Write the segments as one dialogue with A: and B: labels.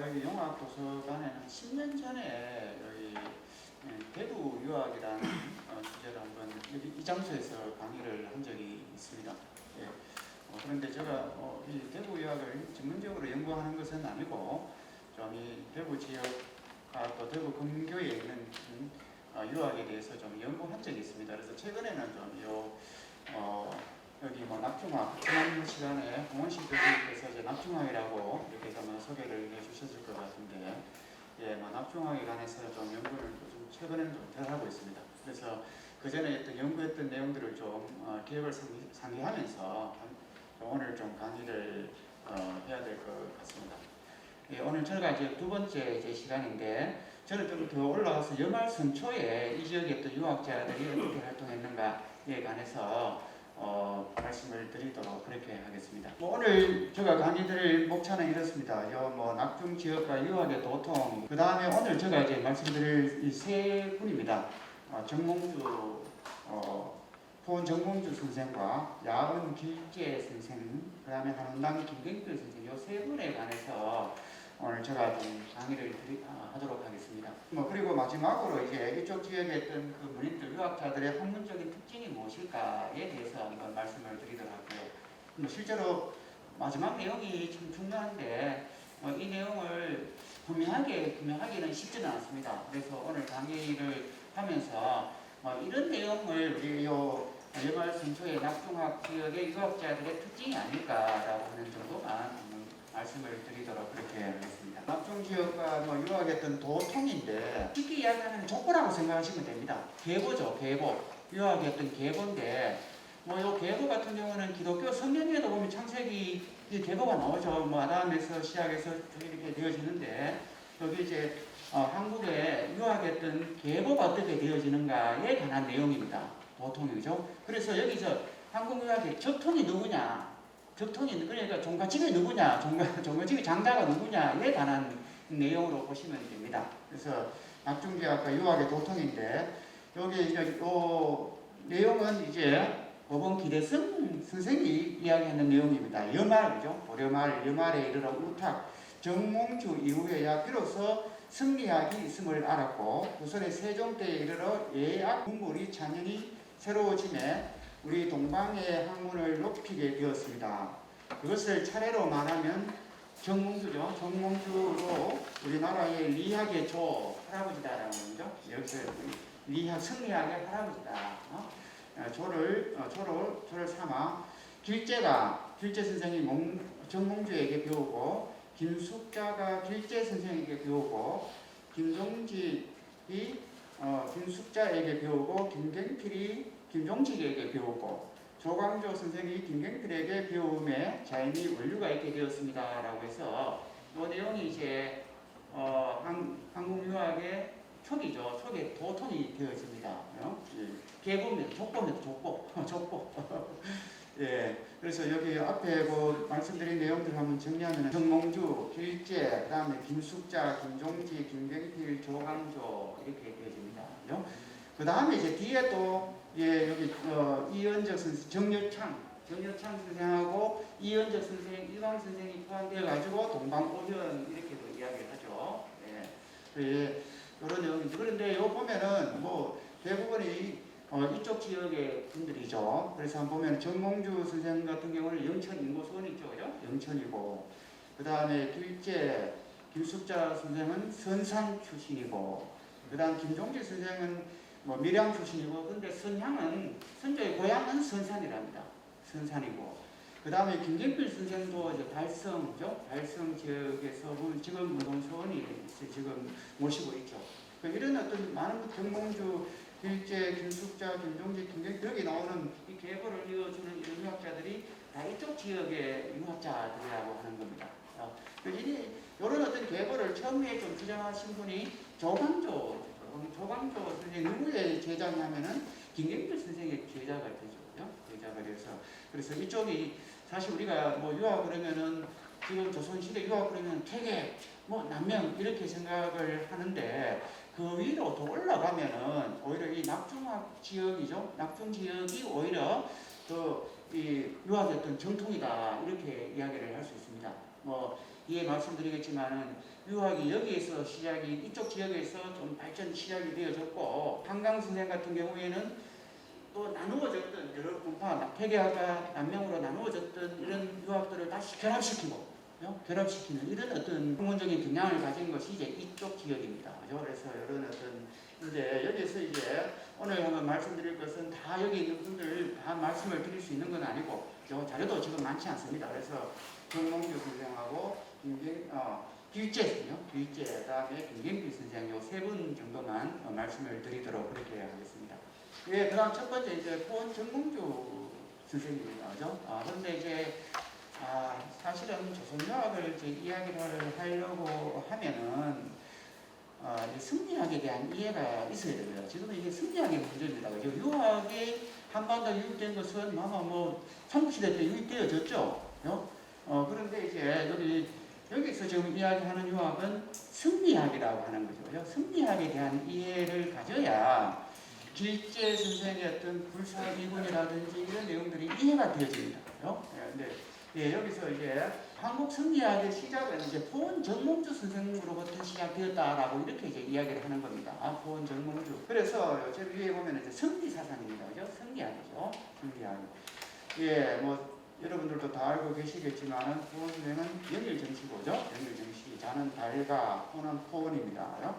A: 여기 용화도서관에는 10년 전에 여기 대구 유학이라는 주제로 한번 여기 이 장소에서 강의를 한 적이 있습니다. 예. 그런데 제가 이 대구 유학을 전문적으로 연구하는 것은 아니고 좀 이 대구 지역과 또 대구 근교에 있는 유학에 대해서 좀 연구한 적이 있습니다. 그래서 최근에는 여기 낙중학 지난 시간에 홍원식 교수님께서 이제 낙중학이라고 이렇게 좀 소개를 해주셨을 것 같은데, 예, 낙중학에 관해서 좀 연구를 좀 최근에는 좀 덜 하고 있습니다. 그래서 그 전에 연구했던 내용들을 좀 기획을 상기하면서 오늘 좀 강의를 해야 될 것 같습니다. 예, 오늘 저희가 이제 두 번째 이제 시간인데, 저는 좀 더 올라가서 여말선초에 이 지역에 또 유학자들이 어떻게 활동했는가에 관해서 말씀을 드리도록 그렇게 하겠습니다. 오늘 제가 강의 드릴 목차는 이렇습니다. 낙중 지역과 유학의 도통, 그 다음에 오늘 제가 이제 말씀드릴 이 세 분입니다. 정몽주, 포원 정몽주 선생과 야은 길재 선생, 그 다음에 한원당 김경필 선생, 이 세 분에 관해서 오늘 제가 좀 강의를 하도록 하겠습니다. 그리고 마지막으로 이제 이쪽 지역에 있던 그 문인들, 유학자들의 학문적인 특징이 무엇일까에 대해서 한번 말씀을 드리도록 할게요. 실제로 마지막 내용이 참 중요한데 이 내용을 분명하기는 쉽지는 않습니다. 그래서 오늘 강의를 하면서 이런 내용을 우리 여말선초의 낙중학 지역의 유학자들의 특징이 아닐까라고 하는 정도만 말씀을 드리도록 그렇게 하겠습니다. 낙중 지역과 유학의 어떤 도통인데 쉽게 이야기하면 족보라고 생각하시면 됩니다. 계보죠, 계보. 유학의 어떤 계보인데 요 계보 같은 경우는 기독교 성경에도 보면 창세기 이 계보가 나오죠. 아담에서 시작해서 이렇게 되어지는데 여기 이제 한국의 유학의 어떤 계보가 어떻게 되어지는가에 관한 내용입니다. 도통이죠. 그래서 여기서 한국 유학의 적통이 누구냐? 적통이 그러니까 종가집이 누구냐, 종가집이 장자가 누구냐에 관한 내용으로 보시면 됩니다. 그래서 낙중지학과 유학의 도통인데 여기 이제 내용은 이제 법원 기대성 선생이 이야기하는 내용입니다. 여말이죠. 여말에 이르러 우탁 정몽주 이후에야 비로소 승리학이 있음을 알았고 조선의 세종 때에 이르러 예약 국물이 찬연히 새로워짐에 우리 동방의 학문을 높이게 되었습니다. 그것을 차례로 말하면 정몽주죠. 정몽주로 우리나라의 리학의 조 할아버지다라는 거죠. 여기서 승리학의 할아버지다. 조를 삼아 길재 선생이 정몽주에게 배우고 김숙자가 길재 선생에게 배우고 김종직이 김숙자에게 배우고 김경필이 김종직에게 배우고 조광조 선생이 김경필에게 배움에 자연히 원류가 있게 되었습니다라고 해서 이 내용이 이제 한국유학의 초기죠. 초기 도통이 되어집니다. 계보입니다. 족보. 예, 그래서 여기 앞에 말씀드린 내용들 한번 정리하면 정몽주, 길재, 그 다음에 김숙자, 김종지, 김경필, 조광조 이렇게 되어집니다. 그 다음에 이제 뒤에 또 여기 이은적 선생, 정여창 선생하고 이은적 선생, 이광 선생이 포함되어 가지고 동방오현 이렇게도 이야기를 하죠. 예, 이런 내용이죠. 그런데 요 보면은 대부분이 이쪽 지역의 분들이죠. 그래서 한번 보면 정몽주 선생 같은 경우는 영천 인고수원 있죠, 그죠? 영천이고, 그 다음에 길재, 김숙자 선생은 선산 출신이고, 그 다음 김종지 선생은 밀양 출신이고, 근데 선조의 고향은 선산이랍니다. 선산이고, 그 다음에 김경필 선생도 이제 달성죠. 달성 지역에서 지금 무동수원이 지금 모시고 있죠. 이런 어떤 많은 정몽주, 길재, 김숙자, 김종지, 김경필 여기 나오는 이 계보를 이어주는 이런 유학자들이 다 이쪽 지역의 유학자들이라고 하는 겁니다. 이런 어떤 계보를 처음에 좀 주장하신 분이 조광조 선생이 누구의 제자냐면은 김경필 선생의 제자가 되죠. 제자가 돼서 그래서 이쪽이 사실 우리가 유학 그러면은 지금 조선시대 유학 그러면 태계, 남명 이렇게 생각을 하는데 그 위로 더 올라가면은 오히려 이 낙중학 지역이죠. 낙중 지역이 오히려 이 유학의 어떤 정통이다 이렇게 이야기를 할 수 있습니다. 뒤에 말씀드리겠지만은 유학이 여기에서 시작이 이쪽 지역에서 좀 발전 시작이 되어졌고 한강 선생 같은 경우에는 또 나누어졌던 여러 분파 폐계화가 남명으로 나누어졌던 이런 유학들을 다시 결합시키는 이런 어떤 학문적인 경향을 가진 것이 이제 이쪽 지역입니다. 그죠? 그래서 이런 어떤 근데 여기서 이제 오늘 한번 말씀드릴 것은 다 여기 있는 분들 다 말씀을 드릴 수 있는 건 아니고 자료도 지금 많지 않습니다. 그래서 정몽주 선생하고 길재군요. 길재 그다음에 김경필 선생 요 세 분 정도만 말씀을 드리도록 그렇게 하겠습니다. 예, 그다음 첫 번째 이제 포원 정몽주 선생님입니다. 그죠? 그런데 이제 사실은 조선유학을 이제 이야기를 하려고 하면은 승리학에 대한 이해가 있어야 됩니다. 지금 이게 승리학의 문제입니다. 그죠? 유학이 한반도에 유입된 것은 아마 뭐 삼국시대 때 유입되어졌죠. 그런데 이제 여기서 지금 이야기하는 유학은 승리학이라고 하는 거죠. 그죠? 승리학에 대한 이해를 가져야 길재 선생의 어떤 불사비군이라든지 이런 내용들이 이해가 되어집니다. 여기서 이제 한국 승리학의 시작은 이제 포원 정몽주 선생으로부터 시작되었다라고 이렇게 이제 이야기를 하는 겁니다. 포원 정몽주. 그래서 제 위에 보면 이제 승리 사상입니다. 그죠? 승리학이죠. 승리학. 예, 뭐 여러분들도 다 알고 계시겠지만은 포원 선생은 영일정시고죠. 영일정시. 자는 달가, 포는 포원입니다.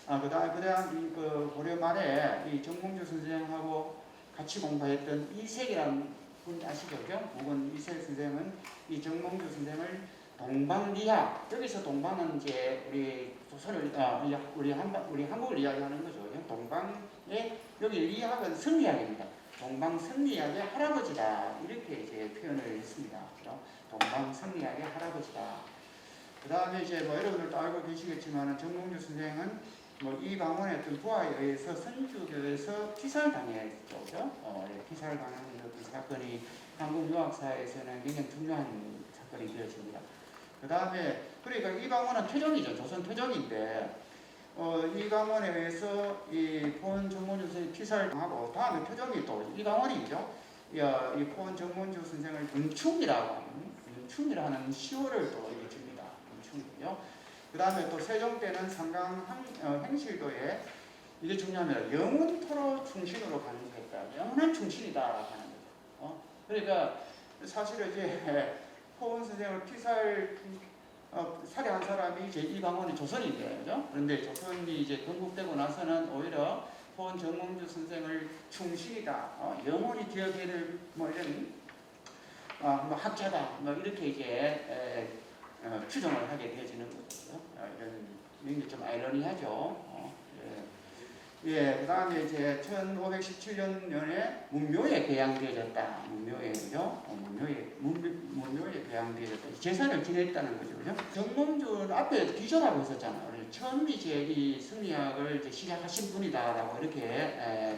A: 그다음 고려 말에 이 정몽주 선생하고 같이 공부했던 이색이라는 분 아시죠? 목은 이색 선생은 이 정몽주 선생을 동방리학, 여기서 동방은 이제 우리 조선을 우리 한국을 이야기하는 거죠. 동방의 여기 리학은 승리학입니다. 동방 승리학의 할아버지다 이렇게 이제 표현을 했습니다. 동방 승리학의 할아버지다. 그 다음에 이제 뭐 여러분들도 알고 계시겠지만 정몽주 선생은 뭐 이방원의 어떤 부하에 의해서 선주교에서 피살당했죠. 피살당하는 어떤 사건이 한국 유학사에서는 굉장히 중요한 사건이 되어집니다. 그 다음에 그러니까 이방원은 퇴정이죠. 조선 퇴정인데 이방원에 의해서 이 포원 정몽주 선생이 피살당하고 다음에 퇴정이 또 이방원이죠. 이 포원 정몽주 선생을 은충이라고 하는 시호를 또 줍니다. 은충이요. 그 다음에 또 세종 때는 상강 행실도에 이게 중요합니다. 영원토로 충신으로 간주했다. 영원한 충신이다라고 하는 거죠. 그러니까 사실은 이제 포원 선생을 살해한 사람이 이제 이방원이 조선인데, 그죠? 그런데 조선이 이제 건국되고 나서는 오히려 포원 정몽주 선생을 충신이다, 영원히 기억해야 될 뭐 이런 뭐 학자다, 뭐 이렇게 이제 추정을 하게 되어지는 거죠. 이런 게 좀 아이러니하죠. 그 다음에 이제 1517년에 문묘에 개양되어졌다. 문묘에, 그죠? 문묘에 개양되어졌다. 제사를 지냈다는 거죠. 그죠? 정몽주 앞에 기조라고 했었잖아요. 처음 이제 이 승리학을 이제 시작하신 분이다라고 이렇게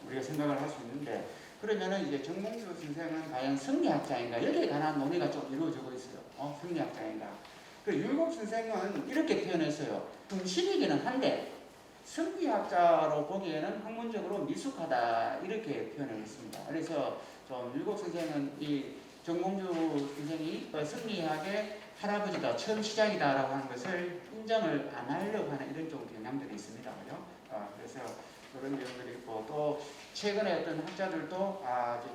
A: 우리가 생각을 할 수 있는데, 그러면은 이제 정몽주 선생은 과연 승리학자인가? 여기에 관한 논의가 좀 이루어지고 있어요. 승리학자인가? 율곡 선생은 이렇게 표현했어요. 충신이기는 한데 승리학자로 보기에는 학문적으로 미숙하다 이렇게 표현을 했습니다. 그래서 좀 율곡 선생은 이 정몽주 선생이 승리학의 할아버지다, 처음 시작이다라고 하는 것을 인정을 안 하려고 하는 이런 좀 경향들이 있습니다. 그죠? 그래서 그런 내용들이 있고, 또 최근에 어떤 학자들도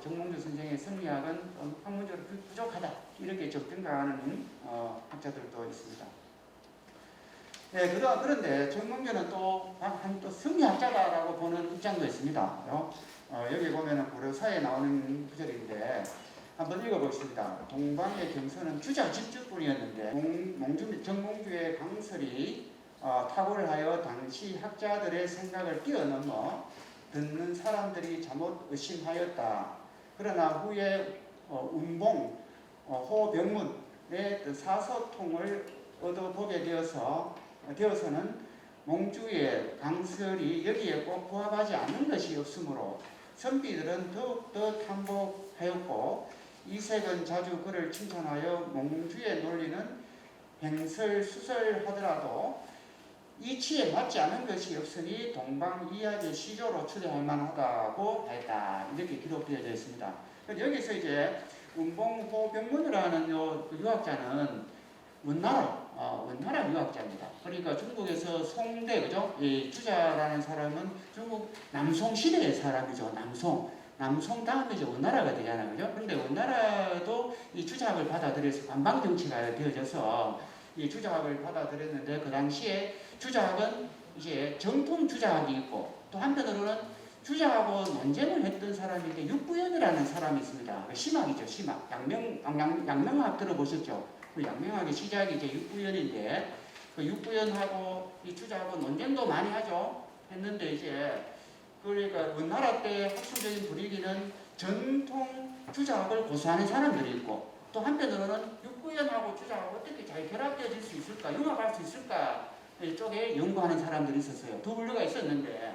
A: 정몽주 선생의 승리학은 학문적으로 부족하다 이렇게 좀 평가하는 학자들도 있습니다. 네, 그런데 정몽주는 또 승리학자다라고 보는 입장도 있습니다. 여기 보면은 고려사에 나오는 구절인데 한번 읽어보겠습니다. 동방의 경서는 주자 집주뿐이었는데 정몽주의 강설이 탁월을 하여 당시 학자들의 생각을 뛰어넘어 듣는 사람들이 잘못 의심하였다. 그러나 후에 운봉, 호병문의 사서통을 얻어보게 되어서는 몽주의 강설이 여기에 꼭 부합하지 않는 것이 없으므로 선비들은 더욱더 탐복하였고, 이색은 자주 그를 칭찬하여 몽주의 논리는 횡설수설하더라도 이치에 맞지 않은 것이 없으니 동방 이야기 시조로 추대할 만하다고 했다. 이렇게 기록되어져 있습니다. 여기서 이제 운봉호병문이라는 유학자는 원나라 유학자입니다. 그러니까 중국에서 송대, 그죠? 이 주자라는 사람은 중국 남송 시대의 사람이죠. 남송 다음에 이제 원나라가 되잖아요. 그죠? 근데 원나라도 이 주자학을 받아들여서 관방 정치가 되어져서 이 주자학을 받아들였는데, 그 당시에 주자학은 이제 정통 주자학이 있고, 또 한편으로는 주자하고 논쟁을 했던 사람인데 육부연이라는 사람이 있습니다. 심학이죠, 심학. 양명학 들어보셨죠? 그 양명학의 시작이 이제 육부연인데, 그 육부연하고 이 주자하고 논쟁도 많이 했는데, 이제 그러니까 원나라 때 학술적인 분위기는 전통 주자학을 고수하는 사람들이 있고, 또 한편으로는 육부연하고 주자하고 어떻게 잘 결합되어질 수 있을까, 융합할 수 있을까 이쪽에 연구하는 사람들이 있었어요. 두 분류가 있었는데,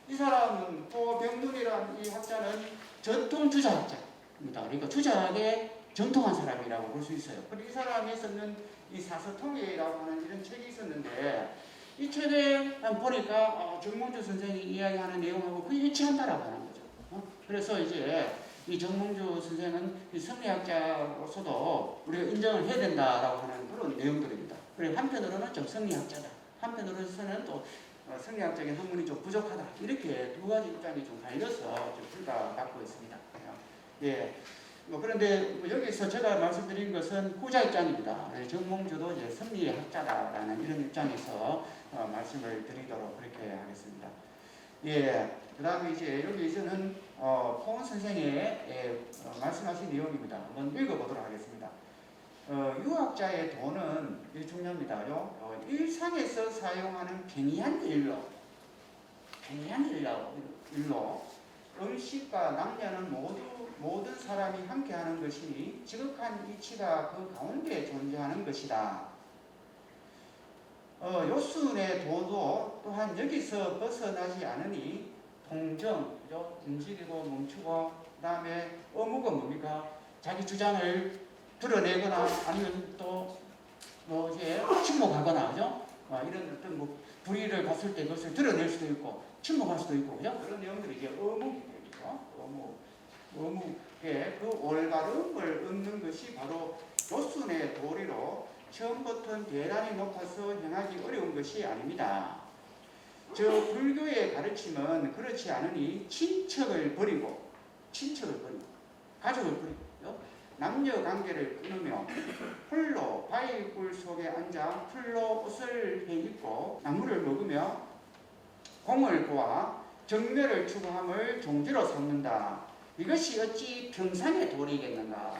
A: 이 사람은 고병문이라는 이 학자는 전통 주자학자입니다. 그러니까 주자학의 정통한 사람이라고 볼 수 있어요. 그리고 이 사람이 썼는 이 사서통계라고 하는 이런 책이 있었는데, 이 책에 보니까 정몽주 선생이 이야기하는 내용하고 거의 일치한다라고 하는 거죠. 그래서 이제 이 정몽주 선생은 이 성리학자로서도 우리가 인정을 해야 된다라고 하는 그런 내용들입니다. 그리고 한편으로는 좀 성리학자다, 한편으로서는 또 성리학적인 학문이 좀 부족하다, 이렇게 두 가지 입장이 좀 갈려서 좀 불가받고 있습니다. 예. 그런데 여기서 제가 말씀드린 것은 후자 입장입니다. 정몽주도 이제 성리학자다라는 이런 입장에서 말씀을 드리도록 그렇게 하겠습니다. 예. 그 다음에 이제 여기서는 포원 선생의 말씀하신 내용입니다. 한번 읽어보도록 하겠습니다. 유학자의 돈은 중요합니다요. 일상에서 사용하는 편리한 일로 음식과 남녀는 모든 사람이 함께하는 것이니 지극한 이치가 그 가운데 존재하는 것이다. 요순의 도도 또한 여기서 벗어나지 않으니 통정, 움직이고 멈추고, 그 다음에 어묵은 뭡니까? 자기 주장을 드러내거나 아니면 또 이제 침묵하거나, 그죠? 이런 어떤 불의를 봤을 때 그것을 드러낼 수도 있고 침묵할 수도 있고, 그죠? 그런 내용들이 이제 어묵이죠. 어묵의 그 올바름을 얻는 것이 바로 요순의 도리로 처음부터 대단히 높아서 행하기 어려운 것이 아닙니다. 저 불교의 가르침은 그렇지 않으니 친척을 버리고 가족을 버리고 남녀 관계를 끊으며 홀로 바위굴 속에 앉아 풀로 옷을 해입고 나물을 먹으며 공을 보아 정멸을 추구함을 종지로 삼는다. 이것이 어찌 평상의 도리겠는가,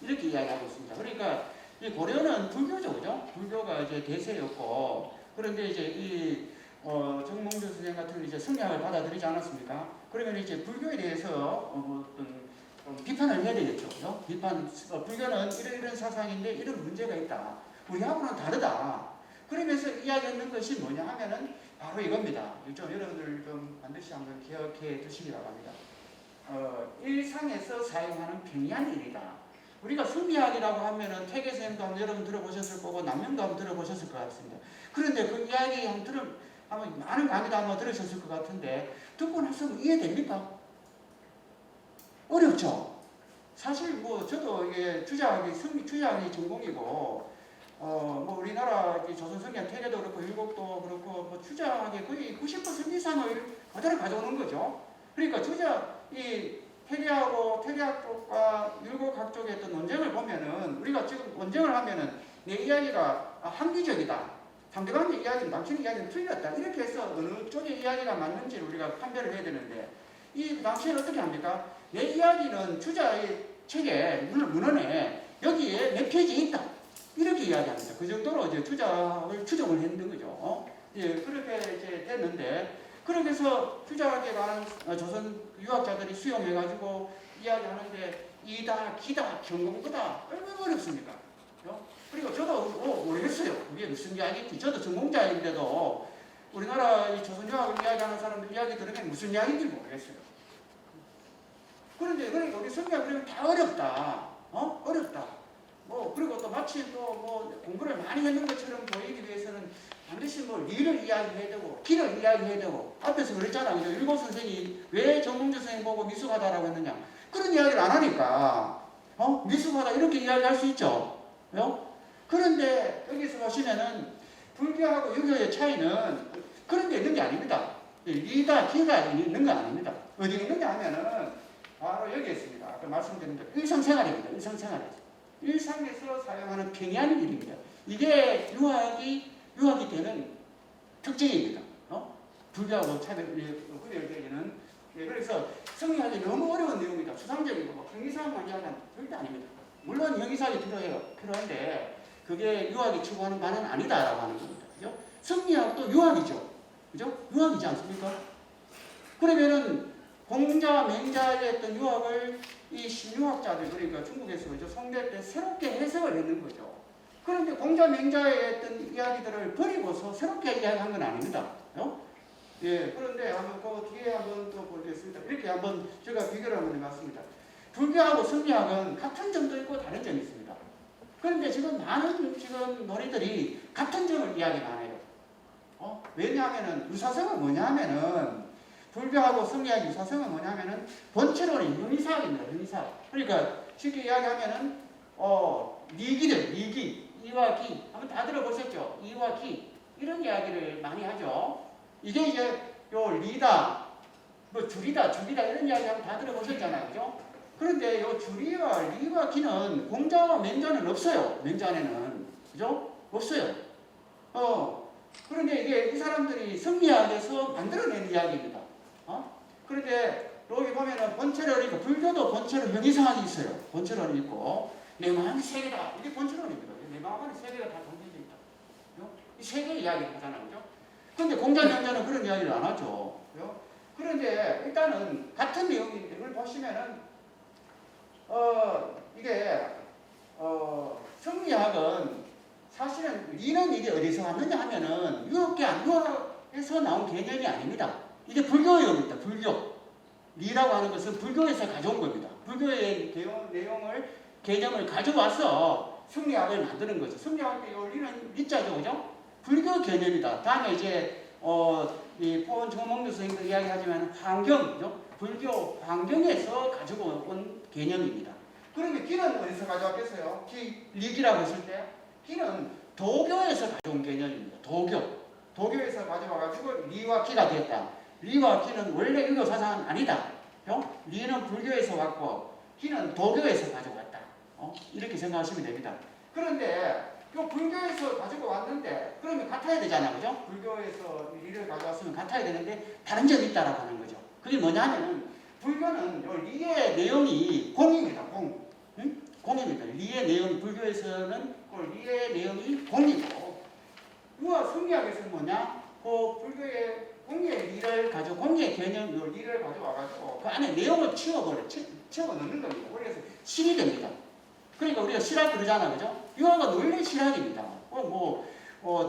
A: 이렇게 이야기하고 있습니다. 그러니까 이 고려는 불교죠, 그죠? 불교가 이제 대세였고, 그런데 이제 이 정몽주 선생 같은 이제 성리학을 받아들이지 않았습니까? 그러면 이제 불교에 대해서 어떤 비판을 해야 되겠죠, 그죠? 불교는 이런 사상인데 이런 문제가 있다, 우리하고는 다르다. 그러면서 이야기하는 것이 뭐냐 하면은 바로 이겁니다. 여러분들 좀 반드시 한번 기억해 두시기 바랍니다. 일상에서 사용하는 편리한 일이다. 우리가 성리학이라고 하면은 퇴계선생도 한번 여러분 들어보셨을 거고 남명도 한번 들어보셨을 것 같습니다. 그런데 그 이야기 아마 많은 강의도 아마 들으셨을 것 같은데, 듣고 나서 이해됩니까? 어렵죠? 사실 저도 이게 주자학이 전공이고, 우리나라 조선성리학 퇴계도 그렇고 일곡도 그렇고 주자학의 거의 90% 이상을 그대로 가져오는 거죠. 그러니까 퇴계학 쪽과 율곡학 쪽의 어떤 논쟁을 보면은, 우리가 지금 논쟁을 하면은 내 이야기가 합리적이다, 상대방의 이야기는 당신의 이야기는 틀렸다, 이렇게 해서 어느 쪽의 이야기가 맞는지를 우리가 판별을 해야 되는데, 이 당시에는 어떻게 합니까? 내 이야기는 주자의 책에 문헌에 여기에 몇 페이지에 있다, 이렇게 이야기합니다. 그 정도로 이제 주자를 추정을 했는 거죠. 예, 그렇게 이제 됐는데, 그렇게 해서 주자학에 관한 조선 유학자들이 수용해가지고 이야기하는데, 이다, 기다, 경공부다, 얼마나 어렵습니까? 그리고 저도 모르겠어요. 그게 무슨 이야기인지. 저도 전공자인데도 우리나라 이 조선 유학을 이야기하는 사람들 이야기 들으면 무슨 이야기인지 모르겠어요. 그런데 그러니까 우리 성경 그러면 다 어렵다. 어렵다. 그리고 또 마치 또 공부를 많이 했는 것처럼 보이기 위해서는 반드시 리를 이야기해야 되고 기를 이야기해야 되고, 앞에서 그랬잖아요. 일곱 선생이 왜 정몽주 선생 보고 미숙하다라고 했느냐, 그런 이야기를 안 하니까 미숙하다 이렇게 이야기할 수 있죠. 그런데 여기서 보시면은 불교하고 유교의 차이는 그런 게 있는 게 아닙니다. 리다, 기가 있는 거 아닙니다. 어디 있느냐 하면은 바로 여기 있습니다. 아까 말씀드린 대로 일상생활입니다. 일상생활에서. 일상에서 사용하는 평이한 일입니다. 이게 유학이 되는 특징입니다. 불교하고 구별되기는. 그래서 성리학이 너무 어려운 내용입니다. 추상적이고 뭐 형이상만 이야기하면 절대 아닙니다. 물론 형이상이 필요한데 그게 유학이 추구하는 바는 아니다라고 하는 겁니다. 그죠? 성리학도 유학이죠. 그죠? 유학이지 않습니까? 그러면은 공자, 맹자의 어떤 유학을 이 신유학자들, 그러니까 중국에서 그죠? 송대 때 새롭게 해석을 했는 거죠. 그런데 공자, 맹자의 어떤 이야기들을 버리고서 새롭게 이야기한 건 아닙니다. 예, 그런데 한번 그 뒤에 한번 또 보겠습니다. 이렇게 한번 제가 비교를 한번 해봤습니다. 불교하고 성리학은 같은 점도 있고 다른 점이 있습니다. 그런데 지금 많은 지금 놀이들이 같은 점을 이야기 많아요. 왜냐하면은 유사성은 뭐냐면은 불교하고 성리학 유사성은 뭐냐면은 본체론이 형이사학입니다. 형이사학. 그러니까 쉽게 이야기하면은 리기들, 리기, 이와 기 한번 다 들어보셨죠? 이와 기 이런 이야기를 많이 하죠. 이게 이제 요 리다, 뭐 줄이다, 죽이다 이런 이야기 한번 다 들어보셨잖아요, 그죠? 그런데 요 줄이와 리와 기는 공자와 맹자는 없어요. 맹자에는 그죠? 없어요. 그런데 이게 이 사람들이 성리학에서 만들어낸 이야기입니다. 그런데 여기 보면은 본체론이고 불교도 본체론 형이상학이 있어요. 본체론이 있고 내 마음이 세계다. 이게 본체론입니다. 내 마음은 세계가 다 정해져 있다. 이 세계 이야기를 하잖아요. 그죠? 그런데 공자 맹자는 그런 이야기를 안 하죠. 그죠? 그런데 일단은 같은 내용인데 이걸 보시면은 이게 성리학은 사실은 리는 이게 어디서 왔느냐 하면은 유학에서 나온 개념이 아닙니다. 이게 불교입니다. 불교. 리라고 하는 것은 불교에서 가져온 겁니다. 불교의 개념을 가져와서 성리학을 만드는 거죠. 성리학의 리는 리자죠, 그죠? 불교 개념이다. 다음에 이제 이 포원 정몽주 선생님도 이야기하지만 환경이죠. 불교 환경에서 가지고 온 개념입니다. 그러면 기는 어디서 가져왔겠어요? 리기라고 했을 때 기는 도교에서 가져온 개념입니다. 도교에서 가져와가지고 리와 기가 됐다. 리와 기는 원래 유교 사상은 아니다. 리는 불교에서 왔고 기는 도교에서 가져왔다. 이렇게 생각하시면 됩니다. 그런데 요 불교에서 가지고 왔는데 그러면 같아야 되잖아요, 그죠? 불교에서 리를 가져왔으면 같아야 되는데 다른 점이 있다라고 하는 거죠. 그게 뭐냐면은 불교는 요 리의 내용이 공입니다. 공입니다. 리의 내용 불교에서는 리의 내용이 공이고 유학 성리학에서는 뭐냐? 불교의 공의 리를 공의 개념 요 리를 가져와가지고 그 안에 내용을 치워 넣는 겁니다. 그래서 실이 됩니다. 그러니까 우리가 실학 그러잖아요, 그죠? 유학은 원래 실학입니다.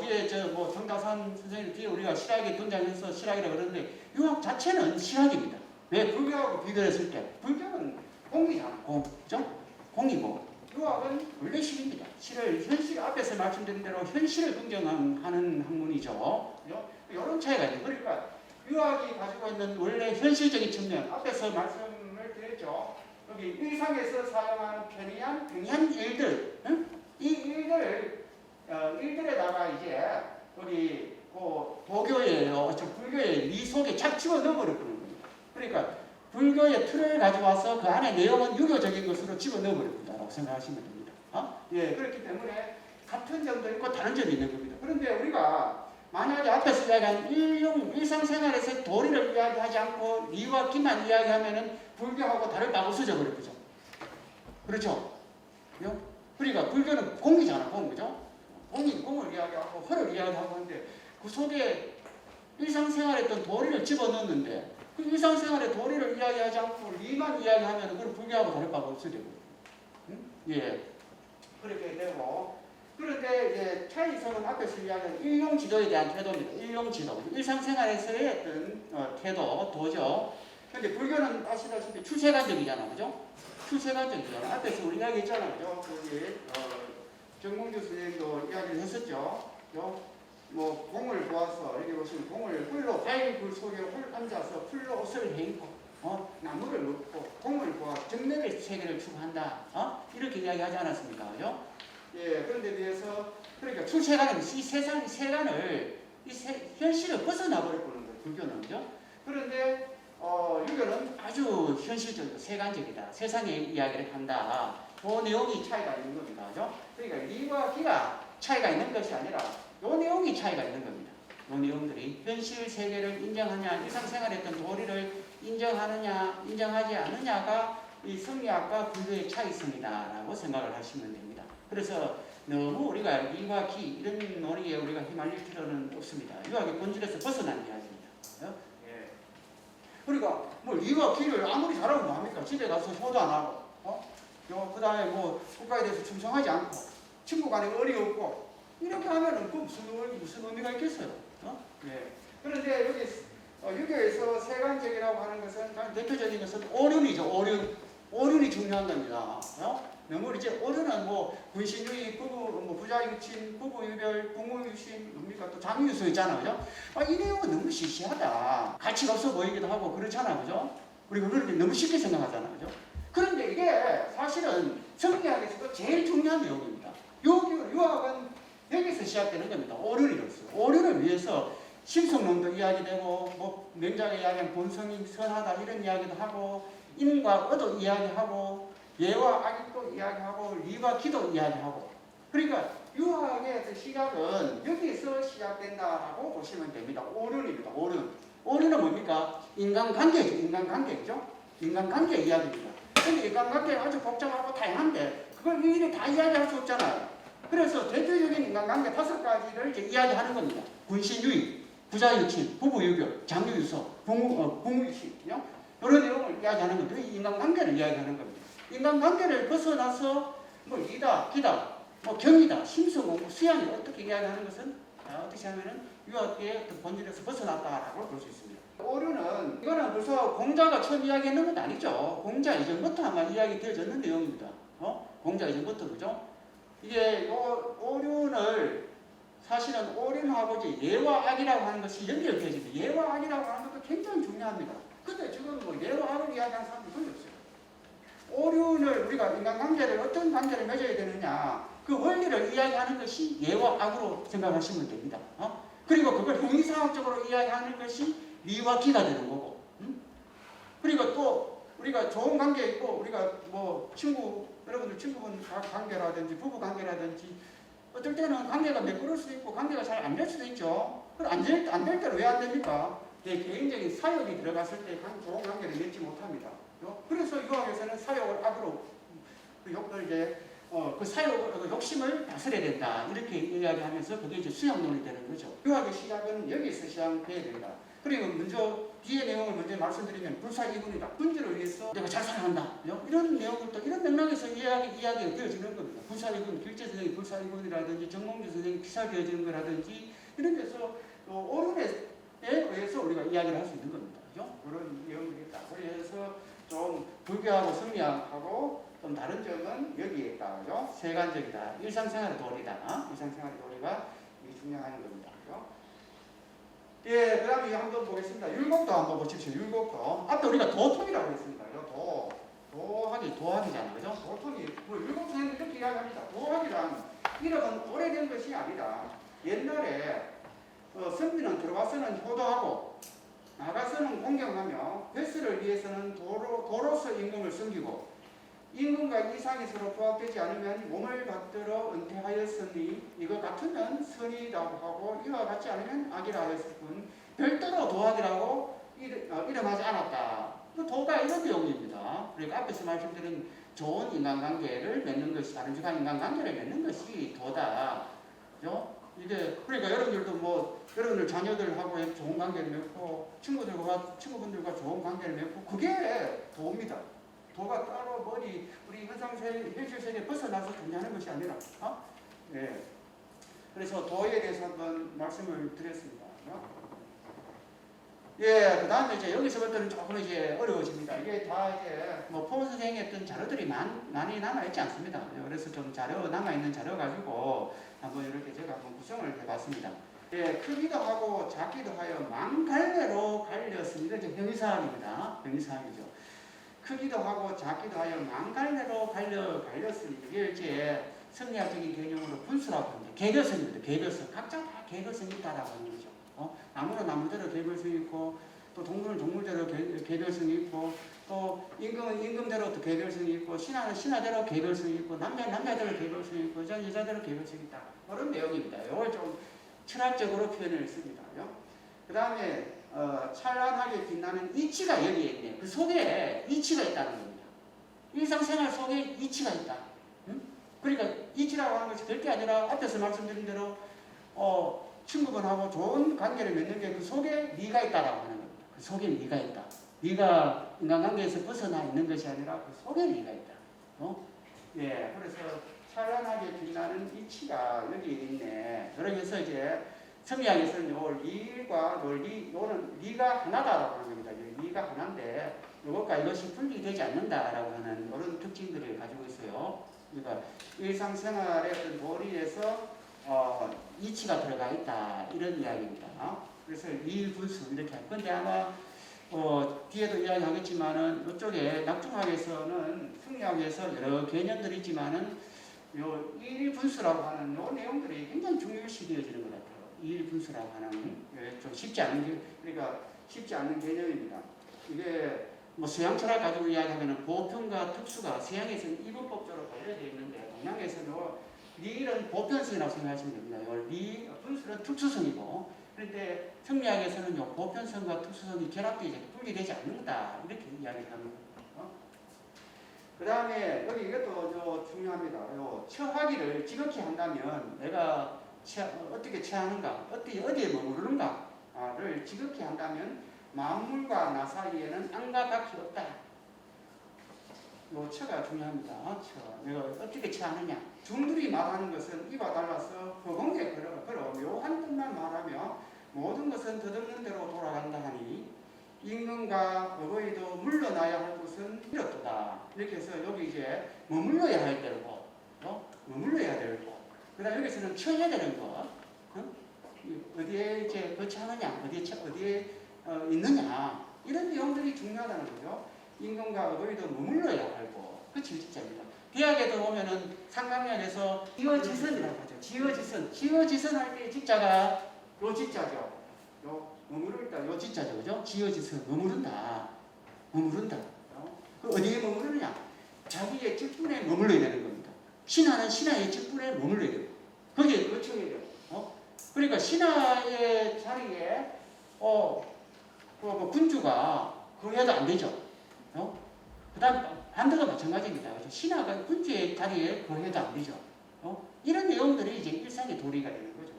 A: 뒤에 정다산 선생님 뒤에 우리가 실학에 등장해서 실학이라 그러는데 유학 자체는 실학입니다. 왜? 불교하고 비교했을 때 불교는 공이잖아, 그죠? 공이고 유학은 원래 실입니다. 현실 앞에서 말씀드린 대로 현실을 긍정하는 학문이죠. 이런 차이가 있는 그러니까 유학이 가지고 있는 원래 현실적인 측면 앞에서 말씀을 드렸죠. 여기 일상에서 사용하는 평이한 일들, 이 일들에다가 이제 여기 불교의 리 속에 착 집어넣어버리는 겁니다. 그러니까 불교의 틀을 가져와서 그 안에 내용은 유교적인 것으로 집어넣어버립니다라고 생각하시면 됩니다. 예, 그렇기 때문에 같은 점도 있고 다른 점이 있는 겁니다. 그런데 우리가 만약에 앞에서 이야기한 일상생활에서 도리를 이야기하지 않고 리와 기만 이야기하면은 불교하고 다를 바가 없어져 버리죠. 그렇죠? 그러니까 불교는 공이잖아, 그죠? 공을 이야기하고 허를 이야기하고 하는데 그 속에 일상생활에 어떤 도리를 집어넣는데 그 일상생활의 도리를 이야기하지 않고 리만 이야기하면 그건 불교하고 다를 바가 없어져 버려요. 예, 그렇게 되고 그런데 이제 차이점은 앞에서 이야기한 일용지도에 대한 태도입니다. 일용지도. 일상생활에서의 어떤 태도, 도죠. 근데 불교는 아시다시피 출세관적이잖아, 그죠? 출세관적이잖아. 앞에서 우리 이야기했잖아, 그죠? 거기, 정몽주 선생님도 이야기를 했었죠. 공을 보아서, 여기 보시면 공을 풀로, 과일굴 속에 앉아서 풀로 옷을 해입고, 나무를 놓고, 공을 보아 정맥의 세계를 추구한다. 이렇게 이야기하지 않았습니까, 그죠? 예, 그런데 비해서 그러니까 출세관은 이 세상 세간을 현실을 벗어나 버리는 거예요. 불교는 그죠? 그런데 유교는 아주 현실적이고 세간적이다. 세상의 이야기를 한다. 그 내용이 차이가 있는 겁니다. 그죠? 그러니까 리와 기가 차이가 있는 것이 아니라 이 내용이 차이가 있는 겁니다. 이 내용들이 현실 세계를 인정하냐, 일상생활에 했던 도리를 인정하느냐, 인정하지 않느냐가 이 성리학과 불교의 차이성이다라고 생각을 하시면 됩니다. 그래서 너무 우리가 리와 기 이런 논의에 우리가 휘말릴 필요는 없습니다. 유학의 본질에서 벗어난 이야기입니다. 예. 그러니까 뭐 리와 기를 아무리 잘하면 뭐합니까? 집에 가서 효도 안 하고, 그 다음에 뭐 국가에 대해서 충성하지 않고, 친구 간에 의리 없고, 이렇게 하면은 그 무슨 의미가 있겠어요? 예. 그런데 여기 유교에서 세간적이라고 하는 것은 대표적인 것은 오륜이죠. 오륜이 중요한 겁니다. 너무 이제 오륜은 뭐 분신주의, 부자유친, 부부유별, 부모유신, 뭡니까 또 장유수 있잖아요. 이 내용은 너무 시시하다. 가치가 없어 보이기도 하고 그렇잖아요, 그죠? 우리가 그렇게 너무 쉽게 생각하잖아요, 그죠? 그런데 이게 사실은 성리학에서도 제일 중요한 내용입니다. 유학은 여기서 시작되는 겁니다. 오륜이로서. 오륜을 위해서 심성론도 이야기되고, 뭐 명작에 이야기하면 본성이 선하다 이런 이야기도 하고, 인과 의도 이야기하고, 예와 악도 이야기하고, 리와 기도 이야기하고. 그러니까 유학의 시작은 여기서 시작된다라고 보시면 됩니다. 오륜입니다. 오륜은 뭡니까? 인간관계죠. 인간관계 이야기입니다. 근데 인간관계가 아주 복잡하고 다양한데 그걸 일일이 다 이야기할 수 없잖아요. 그래서 대표적인 인간관계 5가지를 이제 이야기하는 겁니다. 군신유의, 부자유친, 부부유교, 장유유서, 부무유신, 이런 내용을 이야기하는 겁니다. 이 인간관계를 이야기하는 겁니다. 인간관계를 벗어나서 뭐 이다, 기다, 뭐 경이다, 심성공부, 수양이 어떻게 이야기하는 것은 어떻게 하면은 유학의 본질에서 벗어났다라고 볼 수 있습니다. 오류는 이거는 벌써 공자가 처음 이야기했는 건 아니죠. 공자 이전부터 아마 이야기되어졌는 내용입니다. 공자 이전부터 그죠? 이게 오륜을 사실은 오륜하고 이제 예와 악이라고 하는 것이 연결되어집니다. 예와 악이라고 하는 것도 굉장히 중요합니다. 근데 지금 뭐 예와 악을 이야기하는 사람들이 거의 없어요. 오륜을 우리가 인간관계를 어떤 관계를 맺어야 되느냐 그 원리를 이야기하는 것이 예와 악으로 생각하시면 됩니다. 그리고 그걸 형이상학적으로 이야기하는 것이 리와 기가 되는 거고. 그리고 또 우리가 좋은 관계 있고 우리가 뭐 여러분들 친구분 관계라든지 부부 관계라든지 어떨 때는 관계가 매끄러울 수도 있고 관계가 잘 안 될 수도 있죠. 안 될 때는 왜 안 됩니까? 내 개인적인 사욕이 들어갔을 때 좋은 관계를 맺지 못합니다. 그래서 유학에서는 사욕을 악으로 그 사욕, 욕심을 다스려야 된다. 이렇게 이야기하면서 그게 이제 수양론이 되는 거죠. 유학의 시작은 여기서 시작돼야 된다. 그리고 먼저 뒤의 내용을 먼저 말씀드리면 불사이군이다. 군주를 위해서 내가 잘 살아간다. 이런 내용부터 이런 맥락에서 이야기가 되어지는 겁니다. 불사이군, 길재 선생이 불사이군이라든지 정몽주 선생이 피살되어지는 거라든지 이런 데서 오륜에 의해서 우리가 이야기를 할 수 있는 겁니다. 그죠? 그런 내용들이 있다. 그래서 좀 불교하고 성리학하고 좀 다른 점은 여기에 있다. 그죠? 세간적이다. 일상생활의 도리다. 일상생활의 도리가 중요한 겁니다. 그죠? 예, 그 다음에 한번 보겠습니다. 율곡도 한번 보십시오. 율곡도. 앞에 우리가 도통이라고 했습니다. 도학이잖아요. 그죠? 도통이. 뭐 율곡 선생님이 이렇게 이야기합니다. 도학이란 이름은 오래된 것이 아니다. 옛날에 선비는 들어와서는 효도하고 나가서는 공경하며 뱃슬을 위해서는 도로서 임금을 섬기고 임금과 이상이 서로 부합되지 않으면 몸을 받들어 은퇴하였으니 이것 같으면 선이라고 하고 이와 같지 않으면 악이라 하였을 뿐 별도로 도학이라고 이름하지 않았다. 도가 이런 내용입니다. 그러니까 앞에서 말씀드린 좋은 인간관계를 맺는 것이 바른직한 인간관계를 맺는 것이 도다. 그죠? 이게 그러니까 여러분들도 여러분들 자녀들하고 좋은 관계를 맺고 친구분들과 좋은 관계를 맺고 그게 도입니다. 도가 따로 우리 현실 세계에 벗어나서 존재하는 것이 아니라 예. 그래서 도에 대해서 한번 말씀을 드렸습니다. 예, 그 다음에 이제 여기서부터는 조금 이제 어려워집니다. 이게 다 이제 포 선생이 했던 자료들이 많이 남아있지 않습니다. 그래서 좀 남아있는 자료 가지고 한번 이렇게 제가 한번 구성을 해봤습니다. 예, 크기도 하고 작기도 하여 망갈래로 갈렸습니다. 이제 형이사항입니다. 형이사항이죠. 크기도 하고 작기도 하여 망갈래로 갈렸으니 이게 이제 성리학적인 개념으로 분수라고 합니다. 개별성입니다. 개별성. 각자 다 개별성이 있다라고 하는 거죠. 나무는 나무대로 개별성이 있고, 또 동물은 동물대로 개별성이 있고, 또 임금은 임금대로 또 개별성이 있고, 신하는 신하대로 개별성이 있고, 남자는 남자대로 개별성이 있고, 여자는 여자대로 개별성이 있다. 그런 내용입니다. 이걸 좀 철학적으로 표현을 했습니다. 그 다음에 찬란하게 빛나는 이치가 여기에 있네요. 그 속에 이치가 있다는 겁니다. 일상생활 속에 이치가 있다. 그러니까 이치라고 하는 것이 될 게 아니라 앞에서 말씀드린 대로 친구분하고 좋은 관계를 맺는 게 그 속에 네가 있다라고 하는 겁니다. 그 속에 네가 있다. 네가 인간관계에서 벗어나 있는 것이 아니라 그 속에 네가 있다. 예, 그래서 찬란하게 빛나는 이치가 여기 있네. 그러면서 이제 성리학에서는 요 리과 논리, 요는 리가 하나다라고 하는 겁니다. 리가 하나인데 이것과 이것이 분리되지 않는다라고 하는 이런 특징들을 가지고 있어요. 그러니까 일상생활의 어떤 도리에서 이치가 들어가 있다 이런 이야기입니다. 그래서 일분수 이렇게 할 건데 아마 뒤에도 이야기하겠지만은 이쪽에 낙중학에서는 성리학에서 여러 개념들이 있지만은 요 일분수라고 하는 요 내용들이 굉장히 중요시 되어지는 것 같아요. 일분수라고 하는 좀 쉽지 않은 그러니까 쉽지 않은 개념입니다. 이게 뭐 서양 철학 가지고 이야기하면은 보편과 특수가 서양에서는 이분법적으로 분류되어 있는데 동양에서는 리는 보편성이라고 생각하시면 됩니다. 리 분수는 특수성이고 그런데 성리학에서는 요 보편성과 특수성이 결합되어 이제 분리되지 않는다 이렇게 이야기를 하는 거예요. 그 다음에 여기 이것도 중요합니다. 요 처하기를 지극히 한다면 내가 어떻게 처하는가, 어디에 머무르는가를 지극히 한다면 만물과 나 사이에는 안과 밖이 없다. 요 처가 중요합니다. 내가 어떻게 처하느냐. 중들이 말하는 것은 이와 달라서 허공에 걸어 묘한 뜻만 말하며 모든 것은 덧없는 대로 돌아간다 하니 임금과 어거이도 물러나야 할 곳은 이렇도다. 이렇게 해서 여기 이제 머물러야 할 때고, 머물러야 될 곳. 그 다음 여기서는 처해야 되는 것. 어디에 이제 거처하느냐, 어디에 있느냐. 이런 내용들이 중요하다는 거죠. 임금과 어거이도 머물러야 할 곳. 그 질직자입니다. 대학에도 보면은 상강연에서 지어지선이라고 하죠. 지어지선 할 때 직자가 요 직자죠. 요 머무른다. 요 직자죠. 그죠? 지어지선 머무른다. 그 어디에 머무르느냐? 자기의 직분에 머물러야 되는 겁니다. 신하는 신하의 직분에 머물러야 돼요. 거기에 거쳐야 돼요. 그러니까 신하의 자리에 그 군주가 거해도 안 되죠. 그 다음 반대가 마찬가지입니다. 신하가 군주의 자리에 거해도 안 되죠. 이런 내용들이 이제 일상의 도리가 되는 거죠.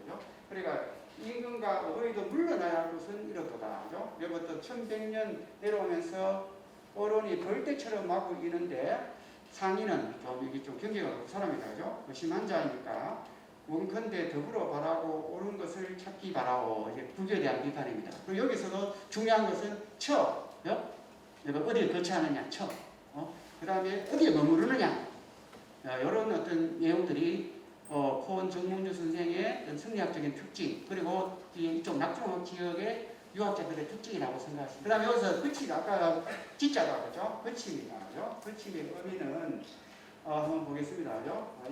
A: 그러니까 임금과 어거이도 물러나야 할 것은 이렇도다. 여기부터 1100년 내려오면서 어른이 벌떼처럼 마구 이는데 상인은 이게 좀 경계가 없는 사람이다. 그죠? 심한 자이니까 원컨대 더불어 바라고 옳은 것을 찾기 바라고 이제 불교에 대한 비판입니다. 그리고 여기서도 중요한 것은 내가 어디에 거처하느냐, 그 다음에 어디에 머무르느냐. 이런 어떤 내용들이 코원 정몽주 선생의 성리학적인 특징, 그리고 이쪽 낙중학 지역의 유학자들의 특징이라고 생각하십니다. 그 다음에 여기서 거치가 아까 지자가 그죠? 거치입니다. 거치의 의미는 한번 보겠습니다.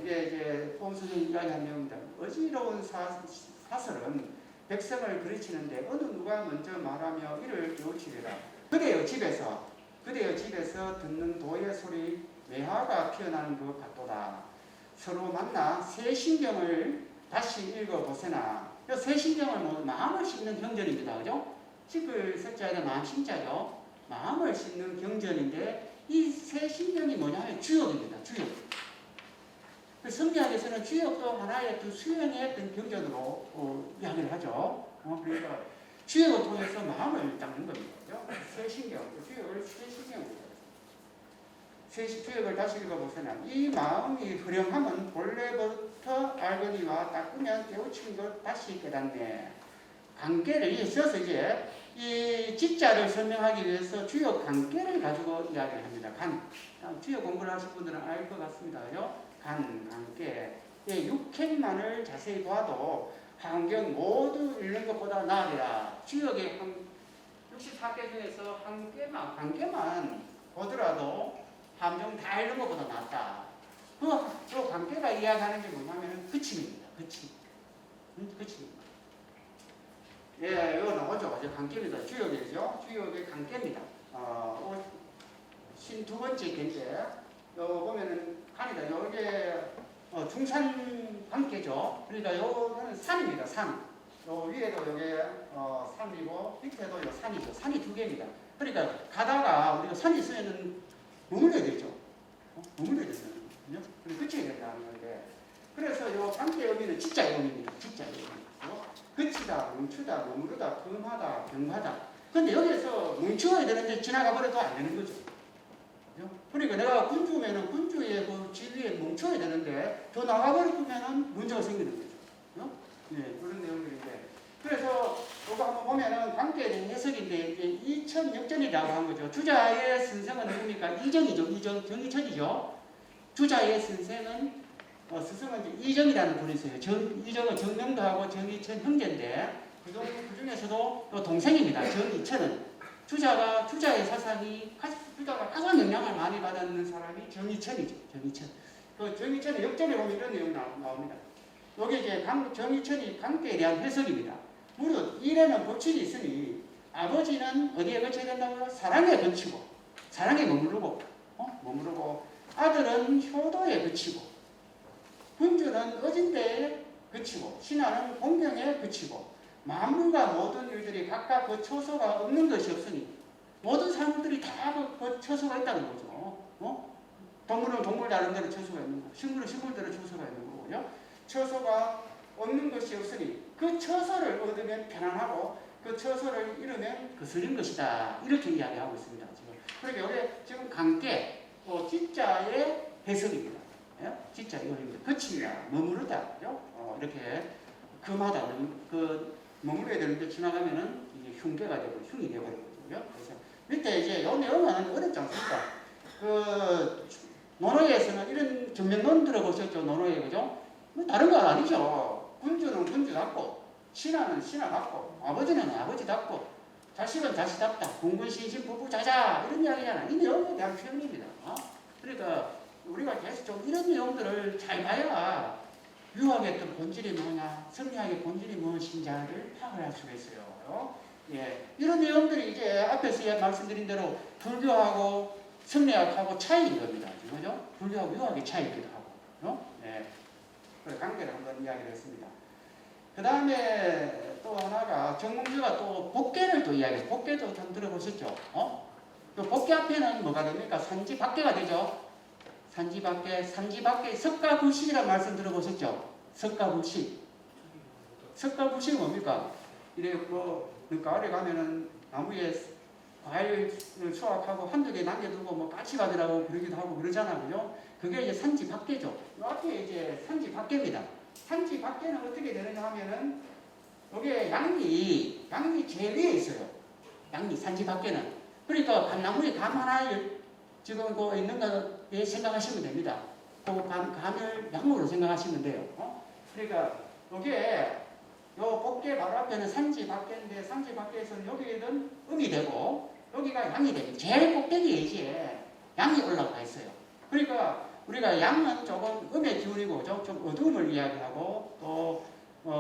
A: 이게 이제 코원 선생이 이야기한 내용입니다. 어지러운 사설은 백성을 그르치는데 어느 누가 먼저 말하며 이를 교치리라. 그대여 집에서 듣는 도의 소리 매화가 피어나는 것 같도다. 서로 만나 새신경을 다시 읽어보세나. 새신경을 마음을 씹는 경전입니다. 그죠? 씹을 석자에는 마음 심자죠. 마음을 씹는 경전인데 이 새신경이 뭐냐면 주역입니다. 주역. 성리학에서는 주역도 하나의 그 수행의 어떤 경전으로 이야기를 하죠. 그러니까 주역을 통해서 마음을 닦는 겁니다. 그죠? 새신경, 주역을 새신경으로. 주역을 다시 읽어보세요. 이 마음이 흐령함은 본래부터 알거니와 닦으면 깨우친 것 다시 깨닫네. 관계를 있어서 이제 이 직자를 설명하기 위해서 주역 관계를 가지고 이야기를 합니다. 주역 공부를 하실 분들은 알 것 같습니다. 관계. 육행만을 자세히 봐도 환경 모두 읽는 것보다 나으리라. 주역의 64개 중에서 관계만 보더라도 함정 다 읽는 것보다 낫다. 그 관계가 이야기하는 게 뭐냐면 그침입니다. 그침. 그침입니다. 예, 이거 나오죠. 이제 관계입니다. 주역이죠. 주역의 관계입니다. 두 번째 개인데, 보면은 간이다. 요게 중산 관계죠. 그러니까 요거는 산입니다. 산. 요 위에도 요게 산이고 밑에도 요 산이죠. 산이 두 개입니다. 그러니까 가다가 우리가 산이 있으면은 머물러야 되죠. 머물러야 되잖아요. 그리고 그쳐야 된다는 건데. 그래서 요 관계의 의미는 진짜의 의미입니다. 진짜의 의미. 그치다, 멈추다, 머무르다, 금하다, 경하다. 근데 여기에서 멈추어야 되는데 지나가 버려도 안 되는 거죠. 그러니까 내가 군주면은 군주의 그 지위에 멈춰야 되는데 더 나가버리면은 문제가 생기는 거죠. 네, 그런 내용들인데. 그래서 이거 한번 보면은 관계에 대한 해석인데 이제 이천역전이라고 한 거죠. 주자의 선생은 누굽니까? 이정이죠. 이정, 정이천이죠. 주자의 선생은 스승은 이제 이정이라는 분이 있어요. 이정은 정명도 하고 정이천 형제인데 그 중에서도 동생입니다. 정이천은 주자의 사상이 주자가 가장 영향을 많이 받는 사람이 정이천이죠. 정이천. 그 정이천의 역전에 보면 이런 내용이 나옵니다. 여기 이제 정이천이 관계에 대한 해석입니다. 무릇 일에는 법칙이 있으니 아버지는 어디에 거쳐야 된다고요? 사랑에 거치고 사랑에 머무르고 아들은 효도에 그치고 군주는 어진대에 그치고 신하는 공경에 그치고 만물과 모든 일들이 각각 그 처소가 없는 것이 없으니 모든 사람들이 다 그 처소가 있다는 거죠. 동물은 동물 다른 대로 처소가 있는 거고 식물은 식물대로 처소가 있는 거고요. 처소가 없는 것이 없으니 그 처소를 얻으면 편안하고 그 처소를 잃으면 거스린 것이다. 이렇게 이야기하고 있습니다. 지금. 그러니까 우리 지금 관계 진짜의 해석입니다. 진짜 이거입니다. 거치냐, 머무르다, 이렇게 금하다, 머무르야 되는데 지나가면은 이게 흉계가 되고 흉이 되어버리거든요. 그래서 밑에 이제 요 내용은 어렵지 않습니까? 논어에서는 이런 전면론 들어보셨죠? 논어에 그죠? 뭐 다른 건 아니죠. 군주는 군주답고 신하는 신하답고 아버지는 아버지답고 자식은 자식답다. 공군신신 부부자자 이런 이야기잖아요. 이 내용에 대한 표현입니다. 그러니까 우리가 계속 좀 이런 내용들을 잘 봐야 유학의 어떤 본질이 뭐냐, 성리학의 본질이 무엇인지를 파악을 할 수가 있어요. 예, 이런 내용들이 이제 앞에서 말씀드린 대로 불교하고 성리학하고 차이인 겁니다. 그죠? 불교하고 유학의 차이이기도 하고, 예, 그 관계를 한번 이야기를 했습니다. 그 다음에 또 하나가 정몽주가 또 복계를 또 이야기해요. 복계도 좀 들어보셨죠? 또 복계 앞에는 뭐가 됩니까? 산지 밖에가 되죠. 산지 밖에 석가불식이라는 말씀 들어보셨죠? 석가불식. 석가불식은 뭡니까? 이래 가을에 가면은 나무에 과일 수확하고 한두 개 남겨두고 까치밥이라고 그러기도 하고 그러잖아, 그죠? 그게 이제 산지 밖에죠. 요 앞에 이제 산지 밖에입니다. 산지 밖에는 어떻게 되느냐 하면은 여기에 양이 제일 위에 있어요. 양이 산지 밖에는. 그러니까 감나무에 감 하나를 지금 있는 거에 생각하시면 됩니다. 그 감을 양으로 생각하시면 돼요. 그러니까 여기에 요 복계 바로 앞에는 산지 밖인데 산지 밖에서는 여기는 음이 되고 여기가 양이 되고 제일 꼭대기에 이제 양이 올라가 있어요. 그러니까 우리가 양은 조금 음의 기운이고 좀 어두움을 이야기하고 또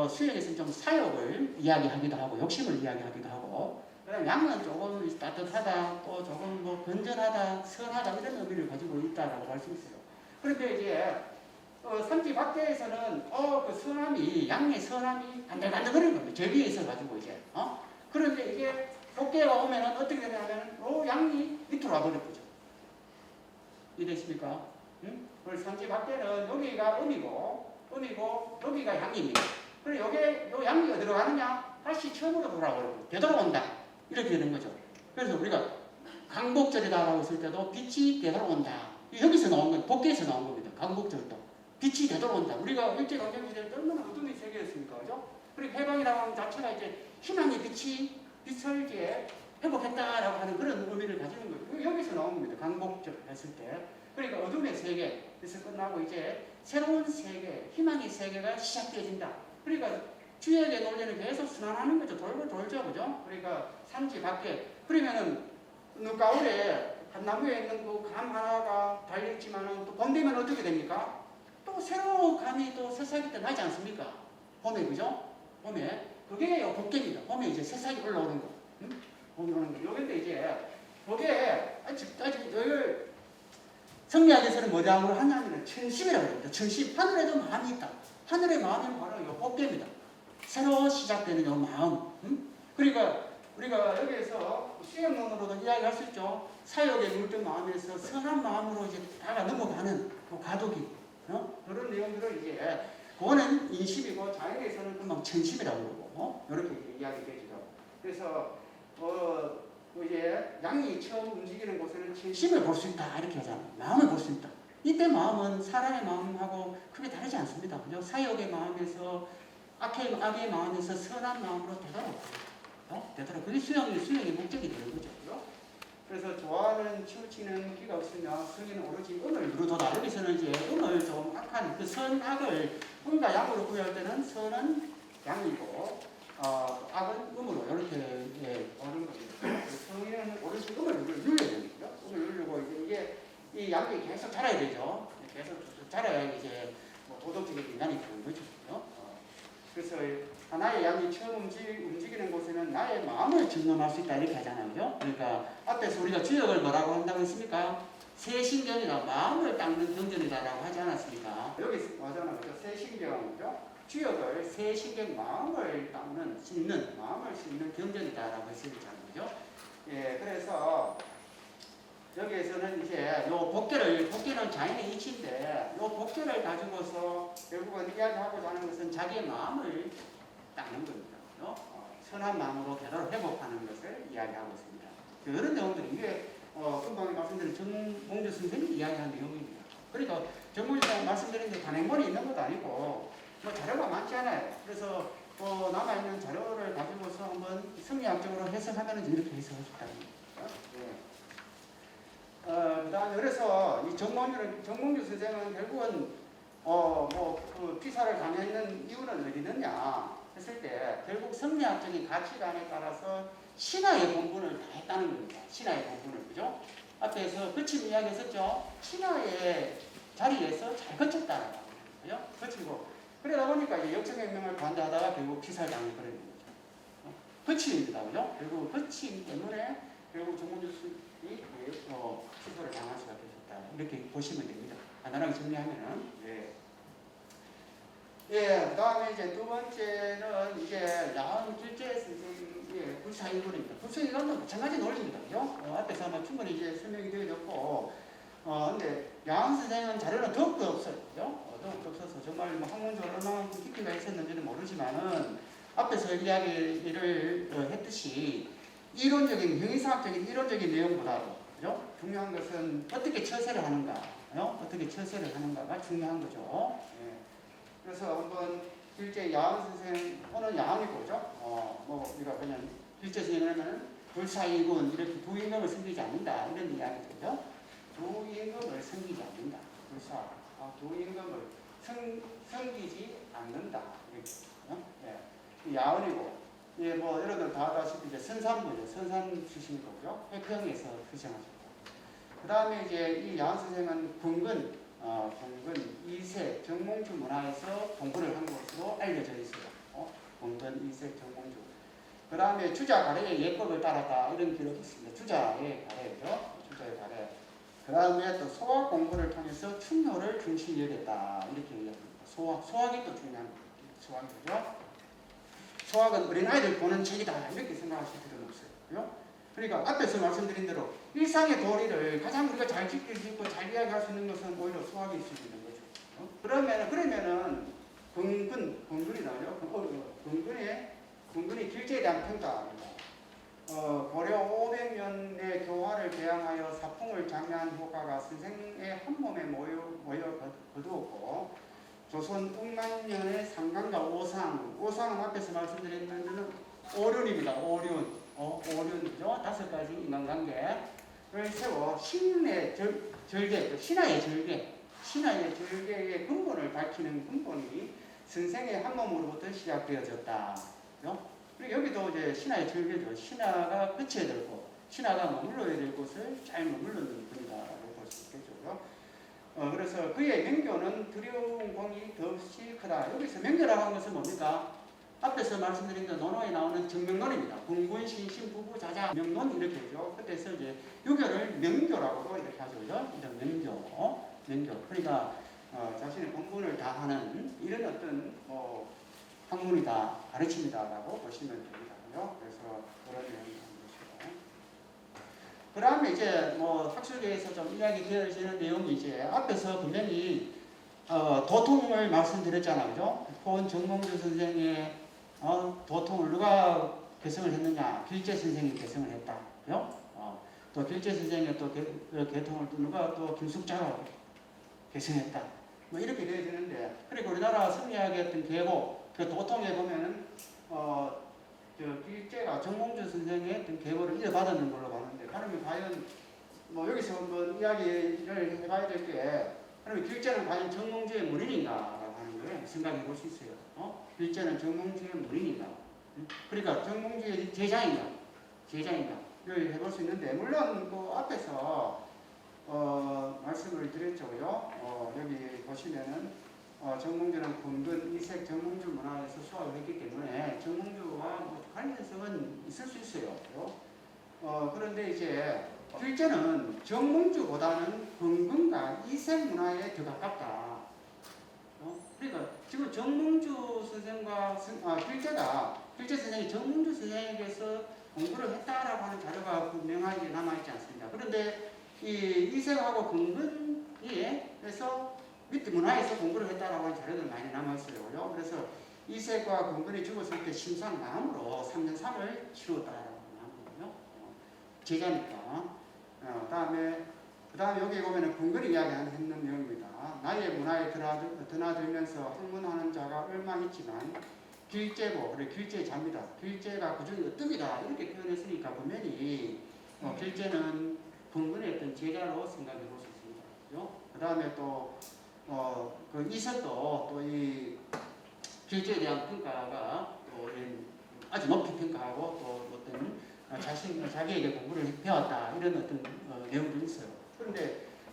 A: 수행에서는 좀 사욕을 이야기하기도 하고 욕심을 이야기하기도 하고 양은 조금 따뜻하다 또 조금 건전하다 선하다 이런 의미를 가지고 있다라고 할 수 있어요. 그런데 이제 산지 밖에서는 그 선함이 양의 선함이 간들간들거리는 겁니다. 저 위에 있어가지고 이제 그런데 이게 복계가 오면은 어떻게 되냐면 양이 밑으로 와버릴 거죠. 이해되십니까? 그래서 산지 밖에는 여기가 음이고 여기가 양입니다. 그리고 요 양이 어디로 가느냐? 다시 처음으로 돌아오고 되돌아온다. 이렇게 되는 거죠. 그래서 우리가 강복절이다라고 했을 때도 빛이 되돌아온다. 여기서 나온 건 복계에서 나온 겁니다. 강복절도 빛이 되돌아온다. 우리가 일제강점기 때 얼마나 어둠의 세계였습니까, 그죠? 그리고 해방이라고 하는 자체가 이제 희망의 빛을 이제 회복했다라고 하는 그런 의미를 가지는 거예요. 여기서 나온 겁니다. 강복절 했을 때. 그러니까 어둠의 세계에서 끝나고 이제 새로운 세계, 희망의 세계가 시작되어진다. 그러니까 주역의 논리는 계속 순환하는 거죠. 돌죠, 그죠? 그러니까 산지 밖에. 그러면은 가을에 한 나무에 있는 그 감 하나가 달렸지만은 또 봄 되면 어떻게 됩니까? 또 새로운 감이 또 새싹이 또 나지 않습니까? 봄에, 그죠? 봄에. 그게 복개입니다. 봄에 이제 새싹이 올라오는 거. 응? 봄이 오는 거. 요런데 이제, 그게 아직 여기 성리학에서는 뭐라고 하냐면 천심이라고 합니다. 천심. 하늘에도 마음이 있다. 하늘의 마음은 바로 요 복개입니다. 새로 시작되는 요 마음. 응? 그러니까 우리가 여기에서 수행론으로도 이야기할 수 있죠. 사역의 물든 마음에서 선한 마음으로 이제 다가 넘어가는 그 과도기. 그런 내용들을 이제 그거는 인심이고 자연에서는 금방 천심이라고 그러고 이렇게 이야기되죠. 그래서 이제 양이 처음 움직이는 곳에는 천심을 볼 수 있다 이렇게 하잖아요. 마음을 볼 수 있다. 이때 마음은 사람의 마음하고 크게 다르지 않습니다. 그죠? 사역의 마음에서 악의 마음에서 선한 마음으로 되도록 그게 수행의 목적이 되는 거죠. 그죠? 그래서 좋아하는 치우치는 기가 없으며 성인은 오로지 음을 누르도다. 여기서는 이제 음을 좀 악한 그 선악을 음과 양으로 구별할 때는 선은 양이고 악은 음으로 이렇게 보는 겁니다. 성인은 오로지 음을 눌러야 됩니다. 음을 누르고 이게 이 양이 계속 자라야 되죠. 계속 자라야 이제 도덕적인 인간이 되는 거죠. 그래서 하나의 양이 처음 움직이는 곳에는 나의 마음을 점검할 수 있다 이렇게 하잖아요. 그죠? 그러니까 앞에서 우리가 주역을 뭐라고 한다고 했습니까? 세신경이다. 마음을 닦는 경전이다라고 하지 않았습니까? 여기 뭐잖아요. 그죠? 세신경. 그죠? 주역을 세신경 마음을 닦는 마음을 씻는 경전이다라고 했었잖아요. 그죠? 예, 그래서 여기에서는 이제 복개는 자연의 이치인데 요 복개를 가지고서 결국은 이야기하고자 하는 것은 자기의 마음을 닦는 겁니다. 선한 마음으로 되도록 회복하는 것을 이야기하고 있습니다. 그런 내용들이 이게 금방 말씀드린 정봉주 선생님이 이야기한 내용입니다. 그러니까 정봉주 선생님 말씀드린 단행본이 있는 것도 아니고 자료가 많지 않아요. 그래서 남아있는 자료를 가지고서 한번 성리학적으로 해석하면 이렇게 해석할 수 있다는 겁니다. 네. 그다음에 그래서 이 정몽주 선생은 결국은 그 피사를 강요했는 이유는 어디 있느냐 했을 때 결국 성리학적인 가치관에 따라서 신화의 본분을 다 했다는 겁니다. 신화의 본분을. 그죠? 앞에서 거친 이야기 했었죠. 신화의 자리에서 잘 거쳤다라고 그죠? 거치고 그러다 보니까 이제 역정혁명을 반대하다가 결국 피사를 당해 버리는 거죠. 거침입니다. 그죠? 결국 거침 때문에 결국 정몽주 피서를 당할 수밖에 없다. 이렇게 보시면 됩니다. 간단하게 정리하면은. 그 다음에 이제 두 번째는 이제 야은 길재 선생님의 불사일본입니다. 불사일본도 마찬가지 논리입니다. 그죠? 앞에서 아마 충분히 이제 설명이 되어졌고, 근데 야은 선생은 자료는 더욱더 없어요. 그죠? 더욱더 없어서 정말 학문적으로 얼마만큼 깊이가 있었는지는 모르지만은 앞에서 이야기를 했듯이 이론적인, 형이상학적인 이론적인 내용보다도 그죠? 중요한 것은 어떻게 처세를 하는가, 어떻게 처세를 하는가가 중요한 거죠. 그래서 한번 길재 야은 선생, 오늘 야은이고, 그죠? 우리가 그냥 길재 선생님은 불사이군 이렇게 두 임금을 섬기지 않는다 이런 이야기죠. 두 임금을 섬기지 않는다. 불사, 두 임금을 섬기지 않는다. 이렇게, 야은이고, 여러분들 다 아다시피 이제 선산부죠. 선산 출신일 거고요. 회평에서 휴생하셨고. 그 다음에 이제 이 야은 선생은 봉근 2세 정몽주 문화에서 공부를 한 것으로 알려져 있어요. 봉근 2세 정몽주. 그 다음에 주자 가래의 예법을 따랐다 이런 기록이 있습니다. 주자의 가래죠. 주자의 가래. 그 다음에 또 소학 공부를 통해서 충효를 중시 여겼다 이렇게 얘기합니다. 소학이 또 중요한 거예요. 소학이죠. 소학은 어린아이들 보는 책이다 이렇게 생각하실 필요는 없어요. 그러니까 앞에서 말씀드린 대로 일상의 도리를 가장 우리가 잘 지킬 수 있고 잘 이야기할 수 있는 것은 오히려 소학일 수 있는 거죠. 그러면은 근근이 나오죠. 근근이 길재에 대한 평가입니다. 고려 500년의 교화를 개항하여 사풍을 장려한 효과가 선생의 한 몸에 모여 거두었고 조선 웅만년의 상강과 오상은 앞에서 말씀드린 데는 오륜입니다. 오륜이죠. 5가지 인간관계를 세워 신의 절개, 신화의 절개의 근본을 밝히는 근본이 선생의 한 몸으로부터 시작되어졌다. 그리고 여기도 이제 신화의 절개죠. 신화가 끝쳐야 될 곳, 신화가 머물러야 될 곳을 잘 머물렀는 분이다라고 볼 수 있겠죠. 그래서 그래서 그의 명교는 두려운 공이 더없이 크다. 여기서 명교라고 하는 것은 뭡니까? 앞에서 말씀드린 그 논어에 나오는 정명론입니다. 공군, 신신, 부부, 자자, 명론 이렇게 하죠. 그래서 이제 유교를 명교라고도 이렇게 하죠. 그죠? 이런 명교. 그러니까 자신의 공군을 다하는 이런 어떤 학문이다, 가르침이다라고 보시면 됩니다. 그래서 그런 내용이 나온 것이고. 그 다음에 이제 학술계에서 좀 이야기 되어지는 내용이 이제 앞에서 분명히 도통을 말씀드렸잖아요. 그죠? 포원 정몽주 선생의 도통을 누가 개성을 했느냐? 길재 선생이 개성을 했다. 그죠? 또 길재 선생의 또 개통을 또 누가 또 김숙자가 개성했다. 이렇게 되어지는데, 그리고 우리나라 성리학의 어떤 계보, 그 도통에 보면은 길재가 정몽주 선생의 어떤 계보를 이어받았는 걸로 봤는데, 그러면 과연 여기서 한번 이야기를 해봐야 될 게, 그러면 길재는 과연 정몽주의 문인인가라고 하는 걸 생각해 볼 수 있어요. 길재는 정몽주의 문인인가? 그러니까 정몽주의 제자인가? 를 해볼 수 있는데, 물론 앞에서 말씀을 드렸죠, 그죠? 여기 보시면은 정몽주는 군근 이색 정몽주 문화에서 수학을 했기 때문에 정몽주와 관련성은 있을 수 있어요. 그런데 이제 길재는 정몽주보다는 군근과 이색 문화에 더 가깝다. 그러니까 지금 정몽주 선생과 길재 선생이 정몽주 선생에게서 공부를 했다라고 하는 자료가 분명하게 남아있지 않습니다. 그런데 이 이색하고 근근에서 밑에 문화에서 공부를 했다라고 하는 자료들 많이 남아있어요. 그래서 이색과 근근이 죽었을 때 심상 마음으로 3년 3을 치루었다라고 하는 제자니까. 그 다음에 여기 보면은 근근이 이야기하는 내용입니다. 나의 문화에 드나들면서 학문하는 자가 얼마 있지만 길재고, 그래 길재의 자입니다. 길재가 그중에 으뜸이다 이렇게 표현했으니까 분명히 길재는 근근의 어떤 제자로 생각해 볼 수 있습니다. 그 다음에 또 그 이색도 또 이 길재에 대한 평가가 또 아주 높이 평가하고 또 어떤 자기에게 공부를 배웠다 이런 어떤 내용도 있어요.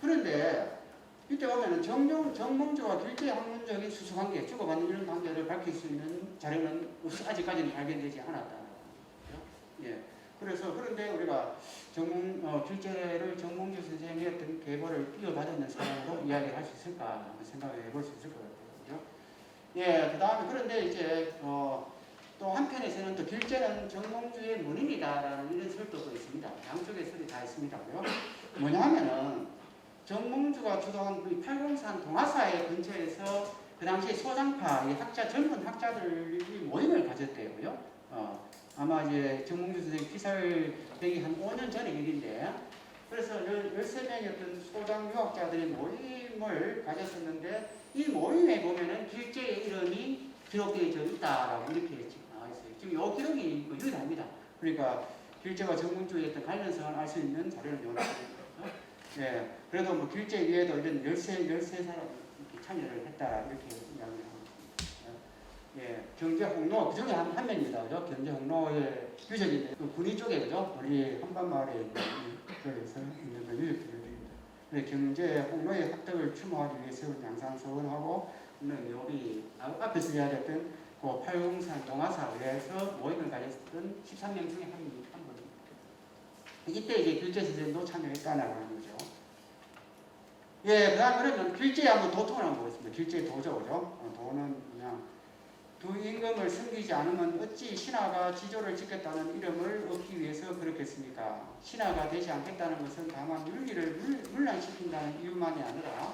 A: 그런데 이때 보면은 정몽주와 길재의 학문적인 수수관계, 주고받는 이런 관계를 밝힐 수 있는 자료는 아직까지는 발견되지 않았다는 거죠. 예. 그런데 우리가 길재를 정몽주 선생의 어떤 계보를 이어받는 사람으로 이야기할 수 있을까 생각해 볼 수 있을 것 같아요. 예. 그 다음에 그런데 이제 또 한편에서는 또 길재는 정몽주의 문인이다라는 이런 설도 있습니다. 양쪽의 설이 다 있습니다고요. 뭐냐 하면은 정몽주가 주도한 그 팔공산 동화사의 근처에서 그 당시 소장파, 젊은 학자들이 모임을 가졌대요. 아마 이제 정몽주 선생님 피살되기 한 5년 전의 일인데, 그래서 13명의 어떤 소장 유학자들이 모임을 가졌었는데, 이 모임에 보면은 길재의 이름이 기록되어 있다라고 이렇게 나와 있어요. 지금 이 기록이 유일합니다. 그러니까 길재와 정몽주의 어떤 관련성을 알 수 있는 자료를 요구합니다. 예, 그래도 길재 위에도 이런 13사람이 참여를 했다 이렇게 이야기를 하고 있습니다. 예, 경제홍로 그 중에 한 명입니다. 그죠? 경제홍로의 유적인데 그 군위 쪽에 그죠? 우리 한반마을에 있는 그에서 있는 그 유적들입니다. 경제홍로의 학덕을 추모하기 위해 세운 양산서원하고 여기 앞에서 이야기했던 그 팔공산 동화사회에서 모임을 가졌던 13명 중에 한 분입니다. 이때 이제 길재 선생님도 참여했다는 거죠. 예, 그러면 길재에 한번 도통을 한번 보겠습니다. 길재의 도죠, 그죠? 도는 그냥 두 임금을 섬기지 않으면 어찌 신하가 지조를 짓겠다는 이름을 얻기 위해서 그렇겠습니까? 신하가 되지 않겠다는 것은 다만 윤리를 문란시킨다는 이유만이 아니라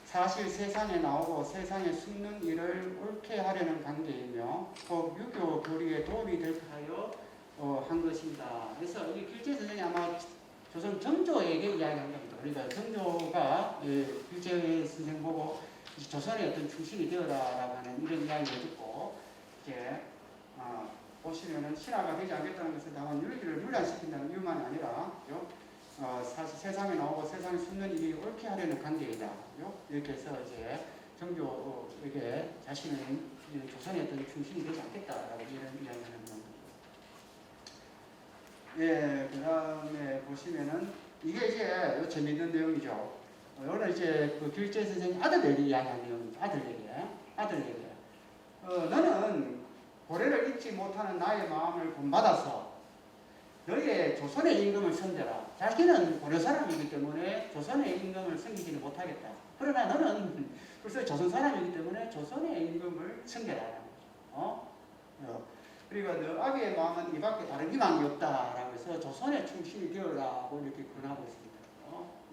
A: 사실 세상에 나오고 세상에 숨는 일을 옳게 하려는 관계이며 꼭 유교 교리에 도움이 될 하여 한 것입니다. 그래서 이 길재 선생이 아마 조선 정조에게 이야기한 겁니다. 그러니까 정조가 길재 선생 보고 조선의 어떤 충신이 되어라라고 하는 이런 이야기를 듣고 이제 보시면은 신하가 되지 않겠다는 것은 다만 윤리를 문란시킨다는 이유만이 아니라 사실 세상에 나오고 세상에 숨는 일이 옳게 하려는 관계이다. 이렇게 해서 이제 정조에게 자신은 조선의 어떤 충신이 되지 않겠다라고 이런 이야기를 하는 겁니다. 예, 그 다음에 보시면은 이게 이제 재밌는 내용이죠. 오늘 이제 그 길재 선생님 아들에게 이야기한 내용입니다. 아들에게. 너는 고래를 잊지 못하는 나의 마음을 본받아서 너의 조선의 임금을 섬겨라. 자기는 고려 사람이기 때문에 조선의 임금을 섬기지는 못하겠다. 그러나 너는 벌써 조선 사람이기 때문에 조선의 임금을 섬겨라. 그리고 너 아비의 마음은 이 밖에 다른 희망이 없다라고 해서 조선의 충신이 되어라고 이렇게 권하고 있습니다.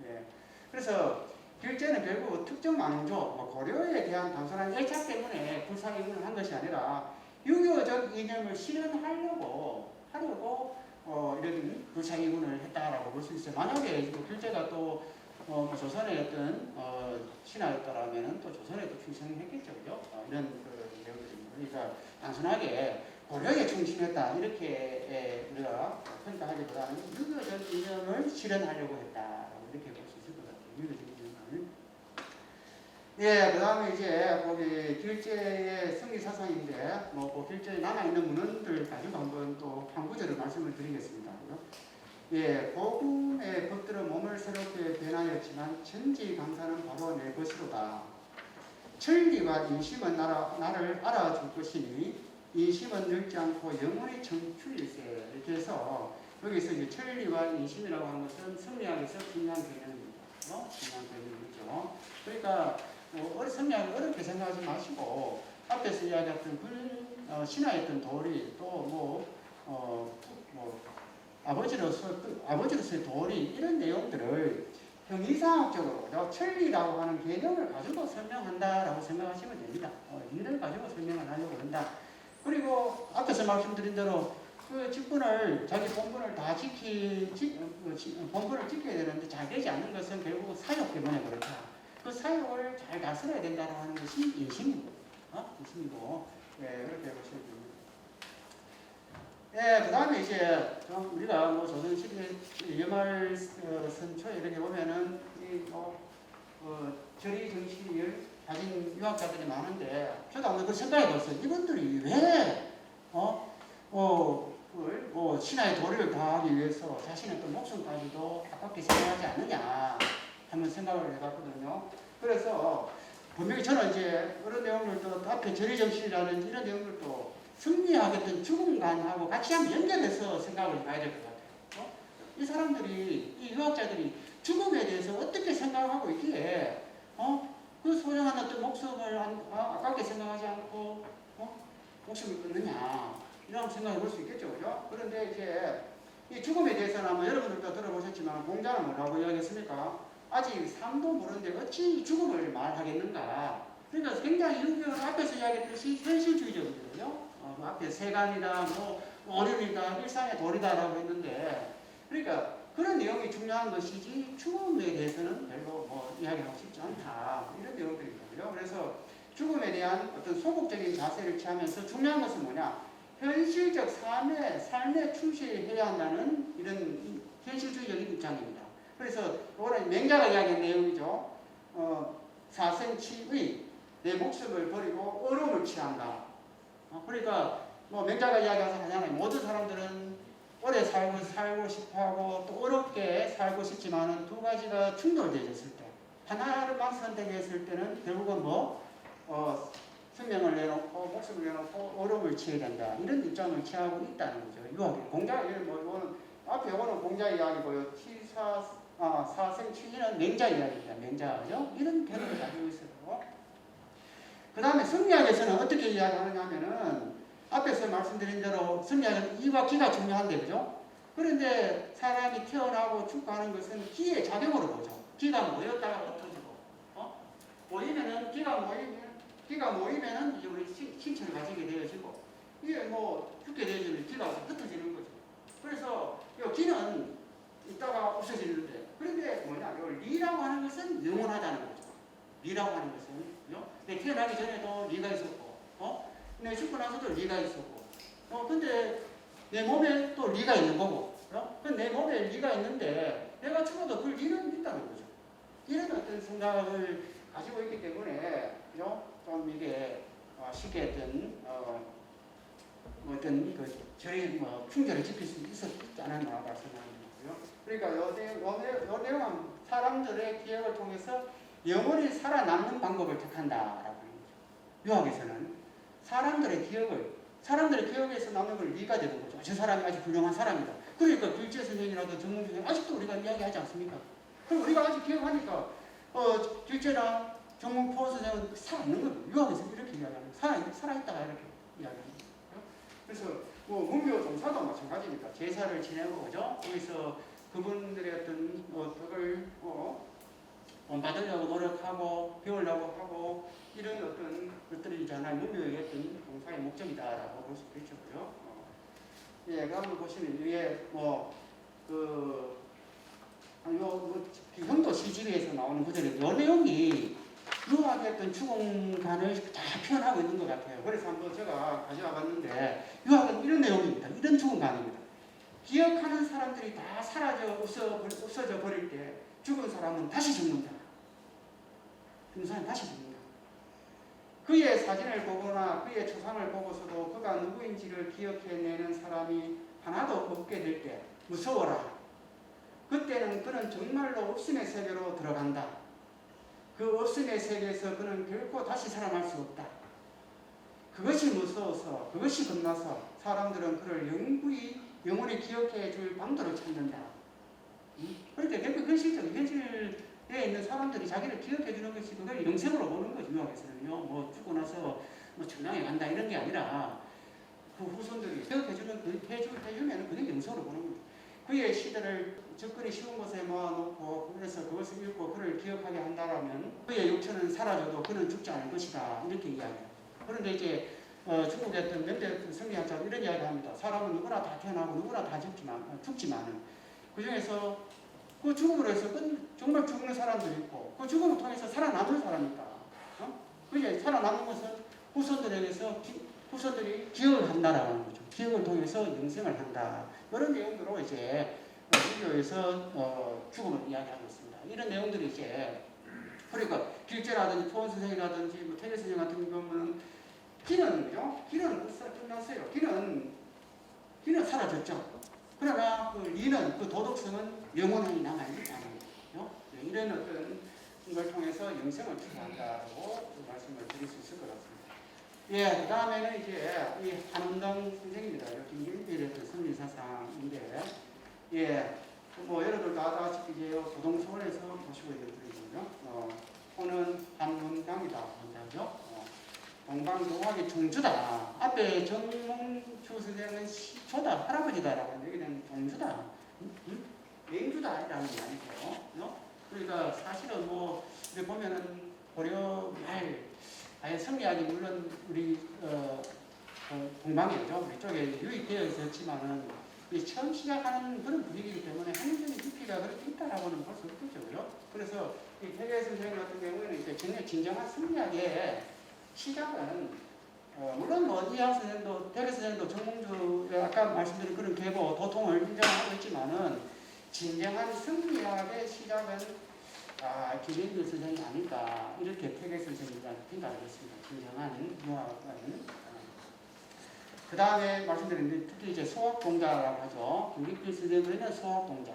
A: 예. 그래서 길재는 결국 특정 만행조, 고려에 대한 단순한 애착 때문에 불사이군을 한 것이 아니라 유교적 이념을 실현하려고 이런 불사이군을 했다라고 볼 수 있어요. 만약에 길재가 또 조선의 어떤 신하였더라면 또 조선에 또 충성했겠죠, 그죠? 이런 그 내용들입니다. 그러니까 단순하게 고려에 충신했다 이렇게 우리가 평가하기보다는 유교적 이념을 실현하려고 했다라고 이렇게 볼 수 있을 것 같아요. 유교적 이념을. 예, 그 다음에 이제 거기 길재의 승리 사상인데 그 길재에 남아 있는 문헌들 가지고 한번 또 한 구절을 말씀을 드리겠습니다. 예, 고금의 법들은 몸을 새롭게 변하였지만 천지강사는 바로 내 것이로다. 천리와 인심은 나를 알아줄 것이니 인심은 늙지 않고 영원히 청출일세. 이렇게 해서 여기서 이제 천리와 인심이라고 하는 것은 성리학에서 중요한 개념입니다. 중요한 개념이죠. 그러니까 성리학을 어렵게 생각하지 마시고 앞에서 이야기했던 신하였던 도리 또 아버지로서의 도리 이런 내용들을 형이상학적으로 천리라고 하는 개념을 가지고 설명한다라고 생각하시면 됩니다. 이를 가지고 설명을 하려고 한다. 그리고 앞에서 말씀드린 대로 그 직분을 자기 본분을 다 본분을 지켜야 되는데 잘 되지 않는 것은 결국 사욕 때문에 그렇다. 그 사욕을 잘 다스려야 된다는 것이 인심이고, 예, 그렇게 보시면 됩니다. 예, 그 다음에 이제 우리가 조선시대 여말선초에 이렇게 보면은 절의 정신을 가진 유학자들이 많은데 저도 한번 그 생각해봤어요. 이분들이 왜 신하의 도리를 다하기 위해서 자신의 또 목숨까지도 아깝게 생각하지 않느냐 한번 생각을 해봤거든요. 그래서 분명히 저는 이제 그런 내용들도 앞에 절의정신이라는 이런 내용들도 승리하겠던 죽음관하고 같이 한번 연결해서 생각을 해봐야 될 것 같아요. 이 사람들이, 이 유학자들이 죽음에 대해서 어떻게 생각하고 있기에 그 소중한 어떤 목숨을 아깝게 생각하지 않고 목숨을 끊느냐 이런 생각해 볼 수 있겠죠, 그죠? 그런데 이제 이 죽음에 대해서는 아마 여러분들도 들어보셨지만 공자는 뭐라고 이야기했습니까? 아직 삶도 모르는데 어찌 죽음을 말하겠는가? 그러니까 굉장히 유교는 앞에서 이야기했듯이 현실주의적이거든요. 앞에 세간이다, 오륜이다, 일상의 도리다라고 했는데, 그러니까 그런 내용이 중요한 것이지 죽음에 대해서는 별로 이야기하고 싶지 않다. 이런 내용들이거든요. 그래서 죽음에 대한 어떤 소극적인 자세를 취하면서 중요한 것은 뭐냐? 현실적 삶에 충실해야 한다는 이런 현실주의적인 입장입니다. 그래서 이거는 맹자가 이야기한 내용이죠. 사생치의 내 목숨을 버리고 어려움을 취한다. 그러니까 맹자가 이야기하잖아요. 모든 사람들은 오래 살고 싶어하고 또 어렵게 살고 싶지만은 두 가지가 충돌되었을 때 하나를만 선택했을 때는 결국은 생명을 내놓고 목숨을 내놓고 어려움을 취해야 된다. 이런 입장을 취하고 있다는 거죠. 유학이 공자 이거는 앞에 이거는 공자 이야기고요. 사생치의는 맹자 이야기입니다. 맹자죠. 이런 개념을 가지고 있어요. 그 다음에 성리학에서는 어떻게 이야기하느냐 하면은 앞에서 말씀드린 대로 성리학은 이와 기가 중요한데, 그죠? 그런데 사람이 태어나고 죽고하는 것은 기의 작용으로 보죠. 기가 모였다가 흩어지고, 기가 모이면은 이제 우리 신체를 가지게 되어지고, 이게 죽게 되어지면 기가 흩어지는 거죠. 그래서 이 기는 있다가 없어지는데, 그런데 리라고 하는 것은 영원하다는 거죠. 리라고 하는 것은. 내 태어나기 전에도 리가 있었고, 내 죽고 나서도 리가 있었고, 근데 내 몸에 또 리가 있는 거고, 내 몸에 리가 있는데 내가 죽어도 그 리는 있다는 거죠. 이런 어떤 생각을 가지고 있기 때문에, 좀 이게 쉽게 어떤 그 충절을 지킬 수 있지 않았나 생각합니다. 그러니까 요 내용은 사람들의 기억을 통해서 영원히 살아남는 방법을 택한다라고 하는 거죠. 유학에서는 사람들의 기억에서 남는 걸 이해가 되는 거죠. 저 사람이 아주 훌륭한 사람이다. 그러니까 길재 선생이라도 정몽 선생 아직도 우리가 이야기하지 않습니까? 그럼 우리가 아직 기억하니까 길재나 정몽 포 선생은 살아있는 거예요. 유학에서 이렇게 이야기하는 거예요. 살아있다가 이렇게 이야기하는 거예요. 그래서 문묘 종사도 마찬가지니까 제사를 지내고 그죠? 거기서 그분들의 어떤 덕을 받으려고 노력하고 배우려고 하고 이런 어떤 것들이잖아요. 문묘의 어떤 종사의 목적이다라고 볼 수 있죠, 그죠? 예, 그 한번 보시면 위에 현도 시집에서 나오는 구절이 요 내용이 유학의 어떤 죽음관을 다 표현하고 있는 것 같아요. 그래서 한번 제가 가져와 봤는데 유학은 이런 내용입니다. 이런 죽음관입니다. 기억하는 사람들이 다 사라져 없어져 버릴 때 죽은 사람은 다시 죽는다. 죽는 사람은 다시 죽는다. 그의 사진을 보거나 그의 초상을 보고서도 그가 누구인지를 기억해내는 사람이 하나도 없게 될 때 무서워라. 그때는 그는 정말로 없음의 세계로 들어간다. 그 없음의 세계에서 그는 결코 다시 살아날 수 없다. 그것이 무서워서 그것이 겁나서 사람들은 그를 영원히 기억해 줄 방도를 찾는다. 그러니까 그 현실적인 현실에 있는 사람들이 자기를 기억해 주는 것이 그걸 영생으로 보는 거죠. 유학에서는요. 뭐 죽고 나서 뭐 천당에 간다 이런 게 아니라 그 후손들이 기억해 해주면 그게 영생으로 보는 거죠. 그의 시대를 접근이 쉬운 곳에 모아놓고 그래서 그것을 읽고 그를 기억하게 한다라면 그의 육체는 사라져도 그는 죽지 않을 것이다. 이렇게 이야기해요. 그런데 이제 중국의 어떤 몇대 성리학자는 이런 이야기를 합니다. 사람은 누구나 다 태어나고 누구나 다 죽지만은 그 중에서 그 죽음으로 해서 정말 죽는 사람도 있고 그 죽음을 통해서 살아남는 사람이 있다. 그게 살아남는 것은 후손들이 기억을 한다라는 거죠. 기억을 통해서 영생을 한다. 이런 내용으로 이제 불교에서 죽음을 이야기하고 있습니다. 이런 내용들이 이제 그러니까 길재라든지 포원 선생이라든지 뭐 태계 선생 같은 경우는 길은요, 길은 끝났어요. 길은 사라졌죠. 그러나 그 리는 그 도덕성은 영원히 남아있는 거예요. 이런 어떤 걸 통해서 영생을 추구한다고 말씀을 드릴 수 있을 것 같습니다. 예, 그 다음에는 이제 이 한운동 선생입니다. 김길필의 선리사상인데, 예, 뭐 여러분들 다 아시다시피 이제 도동서원에서 보시고 있는 분이거든요. 호는 한문당이다. 한다죠. 동방동학의 종주다. 앞에 정몽주 선생은 시초다, 할아버지다라고 하는데 여기는 종주다, 맹주다라는 게 아니고, 그러니까 사실은 뭐 이렇게 보면은 고려 말 아예 성리학이 물론 우리 동방이죠. 우리 쪽에 유입되어 있었지만은 처음 시작하는 그런 분위기이기 때문에 한문적인 깊이가 그렇게 있다라고는 볼 수 없겠죠. 그래서 이 태계 선생 같은 경우에는 이제 진정한 성리학의 시작은 물론 뭐 이하 선생도 태계 선생도 정몽주 아까 말씀드린 그런 계보 도통을 인정하고 있지만은 진정한 성리학의 시작은 김일길 선생이 아닐까 이렇게 태계 선생님과 생각을 했습니다. 진정한 유학은 그 다음에 말씀드렸는데 특히 이제 소학동자라고 하죠. 김일길 선생님은 소학동자.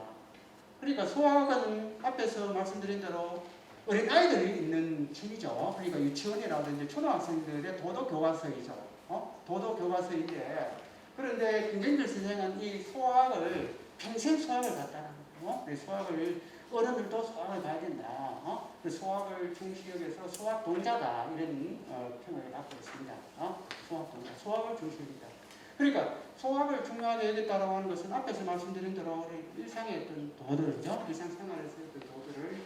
A: 그러니까 소학은 앞에서 말씀드린 대로 어린 아이들이 있는 층이죠. 그러니까 유치원이라든지 초등학생들의 도덕교과서이죠. 도덕교과서인데 그런데 김정길 선생은 이 소학을 평생 소학을 갖다는 거예요. 소학을 어른들도 소학을 봐야 된다. 그 소학을 중시 여겨서 소학동자다 이런 평을 갖고 있습니다. 소학동자, 소학을 중시 여긴다. 그러니까 소학을 중요하게 여겼다라고 하는 것은 앞에서 말씀드린 대로 일상의 어떤 도들이죠. 일상생활에서 그 도들을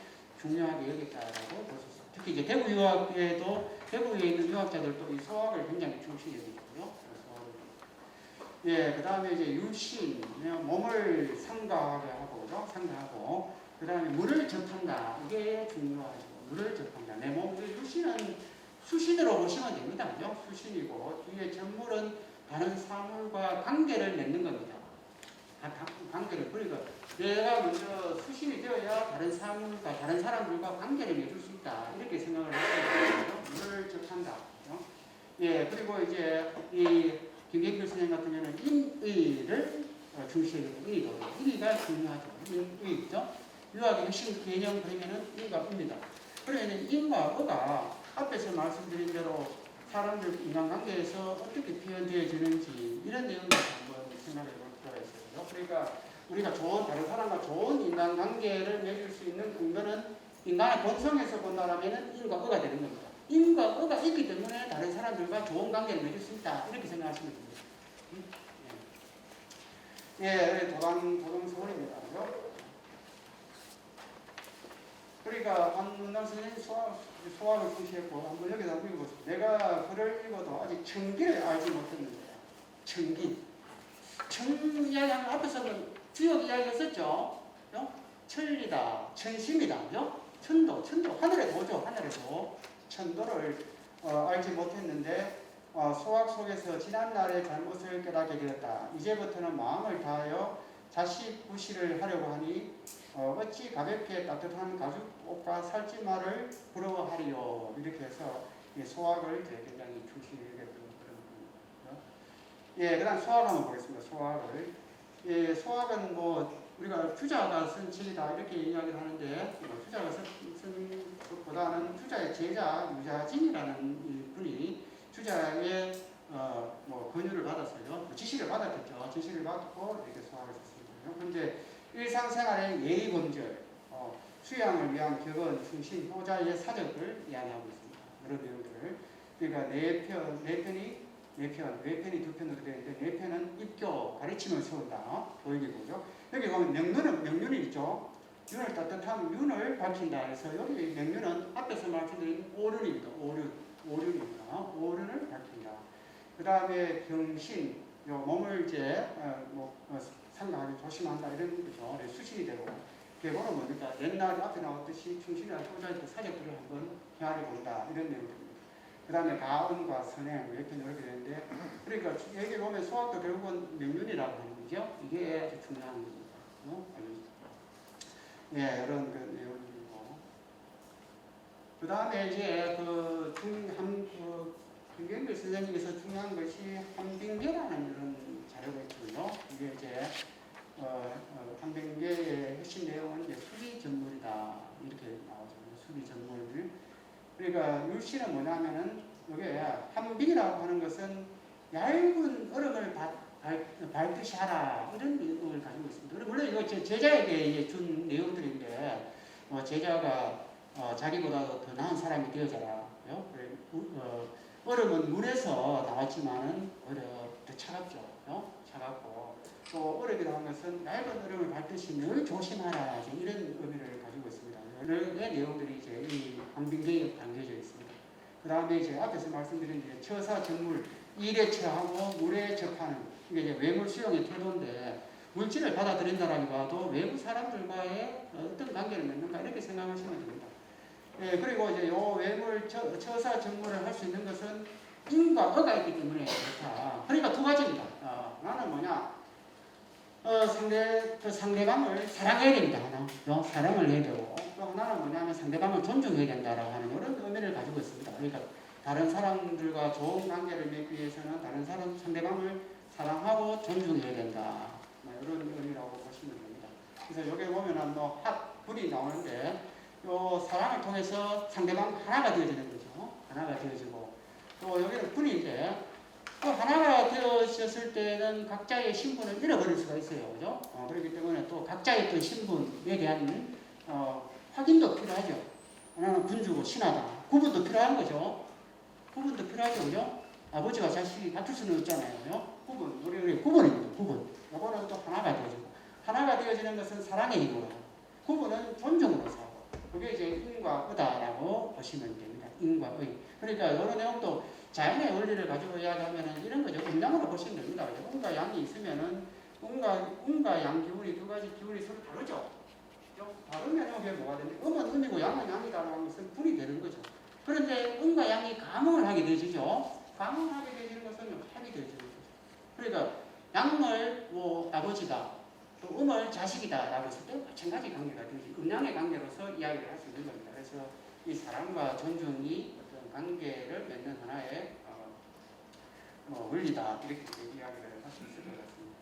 A: 중요하게 여겼다라고 볼 수 있습니다. 특히 이제 대구 유학에도 대구에 있는 유학자들도 이 소학을 굉장히 중시 여기고요. 예, 그 다음에 이제 유신, 몸을 상가하게 하고, 그죠? 상가하고, 그 다음에 물을 접한다. 이게 중요하죠. 물을 접한다. 내 몸, 유신은 수신으로 보시면 됩니다. 그죠? 수신이고, 뒤에 접물은 다른 사물과 관계를 맺는 겁니다. 관계를. 그러니까 내가 먼저 수신이 되어야 다른 사물과, 다른 사람들과 관계를 맺을 수 있다. 이렇게 생각을 하시면 돼요. 물을 접한다. 그죠? 예, 그리고 이제 이 김경필 선생님 같은 경우는 인의를 중시해야 되고 인의가 중요하죠. 인의죠. 유학의 핵심 개념 그러면은 인과 의입니다. 그러면 인과 의가 앞에서 말씀드린 대로 사람들 인간관계에서 어떻게 표현되어지는지 이런 내용을 한번 생각해 볼 필요가 있어요. 그러니까 우리가 다른 사람과 좋은 인간관계를 맺을 수 있는 근거는 인간의 본성에서 본다라면 인과 의가 되는 겁니다. 인과 의가 있기 때문에 다른 사람들과 좋은 관계를 맺을 수 있다. 이렇게 생각하시면 됩니다. 예, 도당서울입니다. 그러니까 한문남 선생님이 소학을 표시했고 한번 여기다 한번 읽어보세요. 내가 글을 읽어도 아직 청기를 알지 못했는데 청기. 이야기하면 앞에서는 주역 이야기했었죠. 천리다, 천심이다, 천도, 하늘의 도죠, 하늘의 도. 천도를 알지 못했는데 소학 속에서 지난날의 잘못을 깨닫게 되었다. 이제부터는 마음을 다하여 자식 구실을 하려고 하니 어찌 가볍게 따뜻한 가죽 옷과 살찌마를 부러워하리요. 이렇게 해서 소학을 굉장히 충실하게 그런 부분이죠. 예, 그 다음 소학 한번 보겠습니다. 소학을. 예, 소학은 우리가 투자가 쓴 책이다 이렇게 이야기를 하는데 투자가 쓴 것보다는 투자의 제자 유자진이라는 분이 투자의 권유를 받았어요. 지시를 받았겠죠. 지시를 받고 이렇게 소학을 썼습니다. 그런데 일상생활의 예의범절, 수양을 위한 격언, 충신, 효자의 사적을 이야기하고 있습니다. 그런 내용들을. 그러니까 외편이 두 편으로 되어 있는데 외편은 입교, 가르침을 세운다. 보이게 보죠. 여기 보면 명륜이 있죠. 윤을 따뜻한 윤을 밝힌다 해서 여기 명륜은 앞에서 말씀드린 오륜입니다. 오륜입니다. 오륜을 밝힌다. 그 다음에 경신, 몸을 이제 상당하게 조심한다 이런 거죠. 수신이 되고 계보는 뭡니까? 옛날 앞에 나왔듯이 충신이나 효자의 사적들을 한번 헤아려 본다 이런 내용입니다. 그 다음에 가음과 선행 이렇게 이렇게 되는데 그러니까 여기 보면 소학도 결국은 명륜이라고 하는 거죠. 이게 아주 중요한 겁니다. 예, 이런 그 내용이고 그 다음에 이제 김경길 선생님께서 중요한 것이 한빙계라는 이런 자료가 있거든요. 이게 이제 한빙계의 핵심 내용은 이제 수리전물이다 이렇게 나오죠. 수리전물. 그러니까 율시는 뭐냐면은 이게 한빙이라고 하는 것은 얇은 얼음을 밟듯이 하라 이런 내용을 가지고 있습니다. 물론 이거 제자에게 준 내용들인데 제자가 자기보다 더 나은 사람이 되어져라. 얼음은 물에서 나왔지만은 오히려 더 차갑죠. 차갑고 또 얼음이라는 것은 얇은 얼음을 밟듯이 늘 조심하라 이런 의미를 가지고 있습니다. 의 내용들이 이제 이 한빙계에 담겨져 있습니다. 그 다음에 이제 앞에서 말씀드린 처사 정물 일에 처하고 물에 접하는 이게 이제 외물 수용의 태도인데 물질을 받아들인다라기보다도 외부 사람들과의 어떤 관계를 맺는가 이렇게 생각하시면 됩니다. 예, 그리고 이제 요 외물 처사 정물을 할 수 있는 것은 인과 의가 있기 때문에 그렇다. 그러니까 두 가지입니다. 하나는 뭐냐? 상대방을 사랑해야 됩니다. 하나. 사랑을 해야 되고 또 하나는 뭐냐면 상대방을 존중해야 된다라고 하는 이런 의미를 가지고 있습니다. 그러니까 다른 사람들과 좋은 관계를 맺기 위해서는 상대방을 사랑하고 존중해야 된다. 이런 의미라고 보시면 됩니다. 그래서 여기 보면은 불이 나오는데 요 사랑을 통해서 상대방 하나가 되어지는 거죠. 하나가 되어지고 또 여기는 불인데 또 하나가 되어졌을 때는 각자의 신분을 잃어버릴 수가 있어요. 그죠? 그렇기 때문에 또 각자의 또 신분에 대한 확인도 필요하죠. 하나는 군주고 신하다. 구분도 필요한 거죠. 구분도 필요하죠. 그죠? 아버지와 자식이 같을 수는 없잖아요. 우리 구분입니다. 구분. 이거는 또 하나가 되어지고. 하나가 되어지는 것은 사랑의 힘으로. 구분은 존중으로 사고. 그게 이제 인과 의다라고 보시면 됩니다. 인과 의. 그러니까 이런 내용도 자연의 원리를 가지고 이야기하면 이런 거죠. 음양으로 보시면 됩니다. 음과 양이 있으면은 음과 양 기운이 두 가지 기운이 서로 다르죠. 다르면 이게 뭐가 됩니까? 음은 음이고 양은 양이다라는 것은 분이 되는 거죠. 그런데 음과 양이 감응을 하게 되지죠. 감응을 하게 되는 것은 합이 되지는 거죠. 그러니까 양을 아버지다, 또 음을 자식이다라고 했을 때 마찬가지 관계가 되지. 음양의 관계로서 이야기를 할 수 있는 겁니다. 그래서 이 사랑과 존중이 어떤 관계를 맺는 하나의 원리다 이렇게 이야기를 할 수 있을 것 같습니다.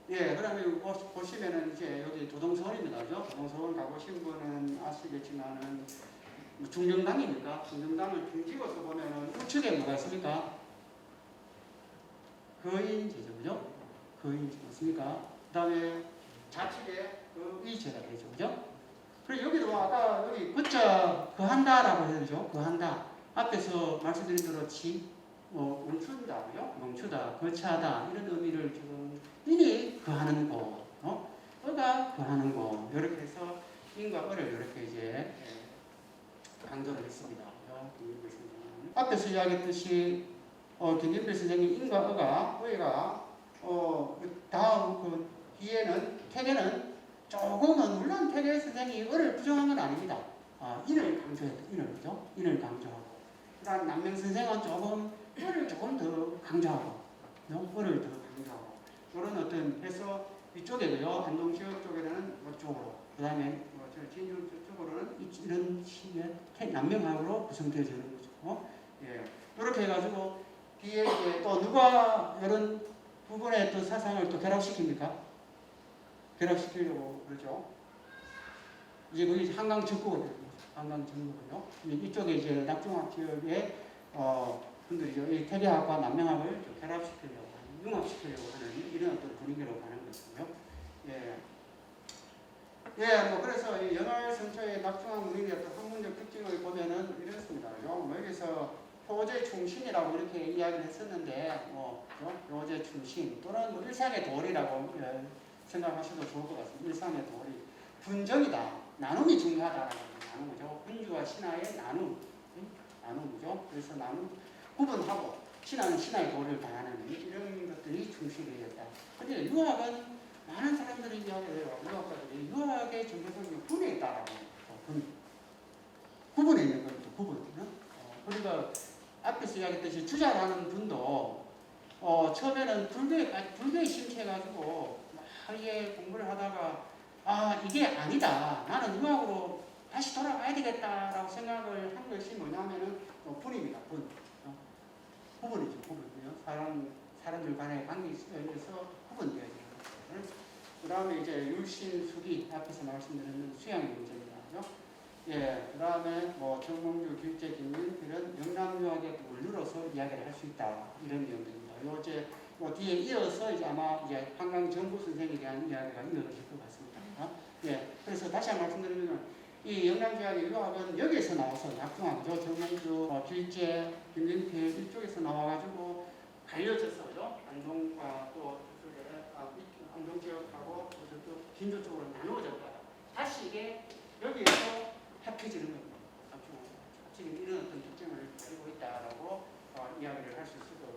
A: 예, 그러면 보시면은 이제 여기 도동서원입니다. 그죠? 도동서원 가보신 분은 아시겠지만은 뭐 중정당입니까? 중정당을 둥지어서 보면은 우측에 뭐가 있습니까? 거인지죠, 그죠? 거인지 맞습니까? 그 다음에 좌측에 그 의체가 되죠, 그죠? 그리고 여기도 아까 여기 그자 거한다라고 해야 되죠? 거한다. 앞에서 말씀드린 대로 멈춘다, 그죠? 멈추다, 거차하다 이런 의미를 지금 인이 거하는 거, 어가 거하는 거 이렇게 해서 인과 어를 이렇게 이제 강조를 했습니다. 앞에서 이야기했듯이 김진필 선생님 인과 어가 어가 다음 그 뒤에는 퇴계는 조금은 물론 퇴계 선생님이 어를 부정한 건 아닙니다. 인을 강조했다. 인을 그죠? 인을 강조하고. 그다음 남명 선생은 조금 어를 조금 더 강조하고, 어를 더 강조하고. 그런 어떤 해서 이쪽에도요 안동지역 쪽에는 이쪽으로, 그다음에 진주 쪽으로는 이런 식의 남명학으로 구성되어지는 거죠. 예, 이렇게 해가지고 뒤에 이제 또 누가 이런 부분의 또 사상을 또 결합시킵니까? 결합시키려고 그러죠. 이제 거기 한강 적구거든요. 한강 적구거든요. 이쪽에 이제 낙중학 지역의 분들이죠. 이 태계학과 남명학을 결합시키려고 하는, 융합시키려고 하는 이런 어떤 분위기로 가는 것이고요. 예. 예, 뭐 그래서 이 연활선처의 낙중학 문인의 어떤 학문적 특징을 보면은 이렇습니다. 여기서 효제 충신이라고 이렇게 이야기를 했었는데, 효제 충신 또는 뭐 일상의 도리라고 생각하셔도 좋을 것 같습니다. 일상의 도리. 분정이다. 나눔이 중요하다라는 나눔이죠. 분주와 신하의 나눔이죠. 그래서 나눔 구분하고 신하는 신하의 도리를 다하는 이런 것들이 충실이었다. 그런데 유학은 많은 사람들이 이야기해요. 유학자들이 유학의 정체성이 분에 있다라고 분. 구분에 있는 것도 구분. 그러니까 앞에서 이야기했듯이 주자라는 분도 처음에는 불교에 심취해가지고 이게 공부를 하다가 이게 아니다. 나는 유학으로 다시 돌아가야 되겠다라고 생각을 한 것이 뭐냐면은 분입니다. 분. 구분이죠. 구분이요. 사람들 간의 관계에서 구분되어지는 거죠. 그 다음에 이제 율신, 수기 앞에서 말씀드렸는 수양의 문제입니다. 예, 그 다음에 뭐 정몽주, 길재, 김민 이런 영남유학의 원류로서 이야기를 할 수 있다. 이런 내용들입니다. 요제 뒤에 이어서 이제 아마 이제 한강 정부 선생에 대한 이야기가 이어질 것 같습니다. 예, 그래서 다시 한번 말씀드리면 이 영남유학의 유학은 여기에서 나와서 약중학이죠. 정몽주, 길재, 김민필 이쪽에서 나와가지고 갈려져서요. 안동과 또 안동 지역하고 저쪽 진주 쪽으로 나누어졌다. 다시 이게 여기에서 합해지는 겁니다. 합치는 이런 어떤 특징을 가지고 있다라고 이야기를 할 수 있을 것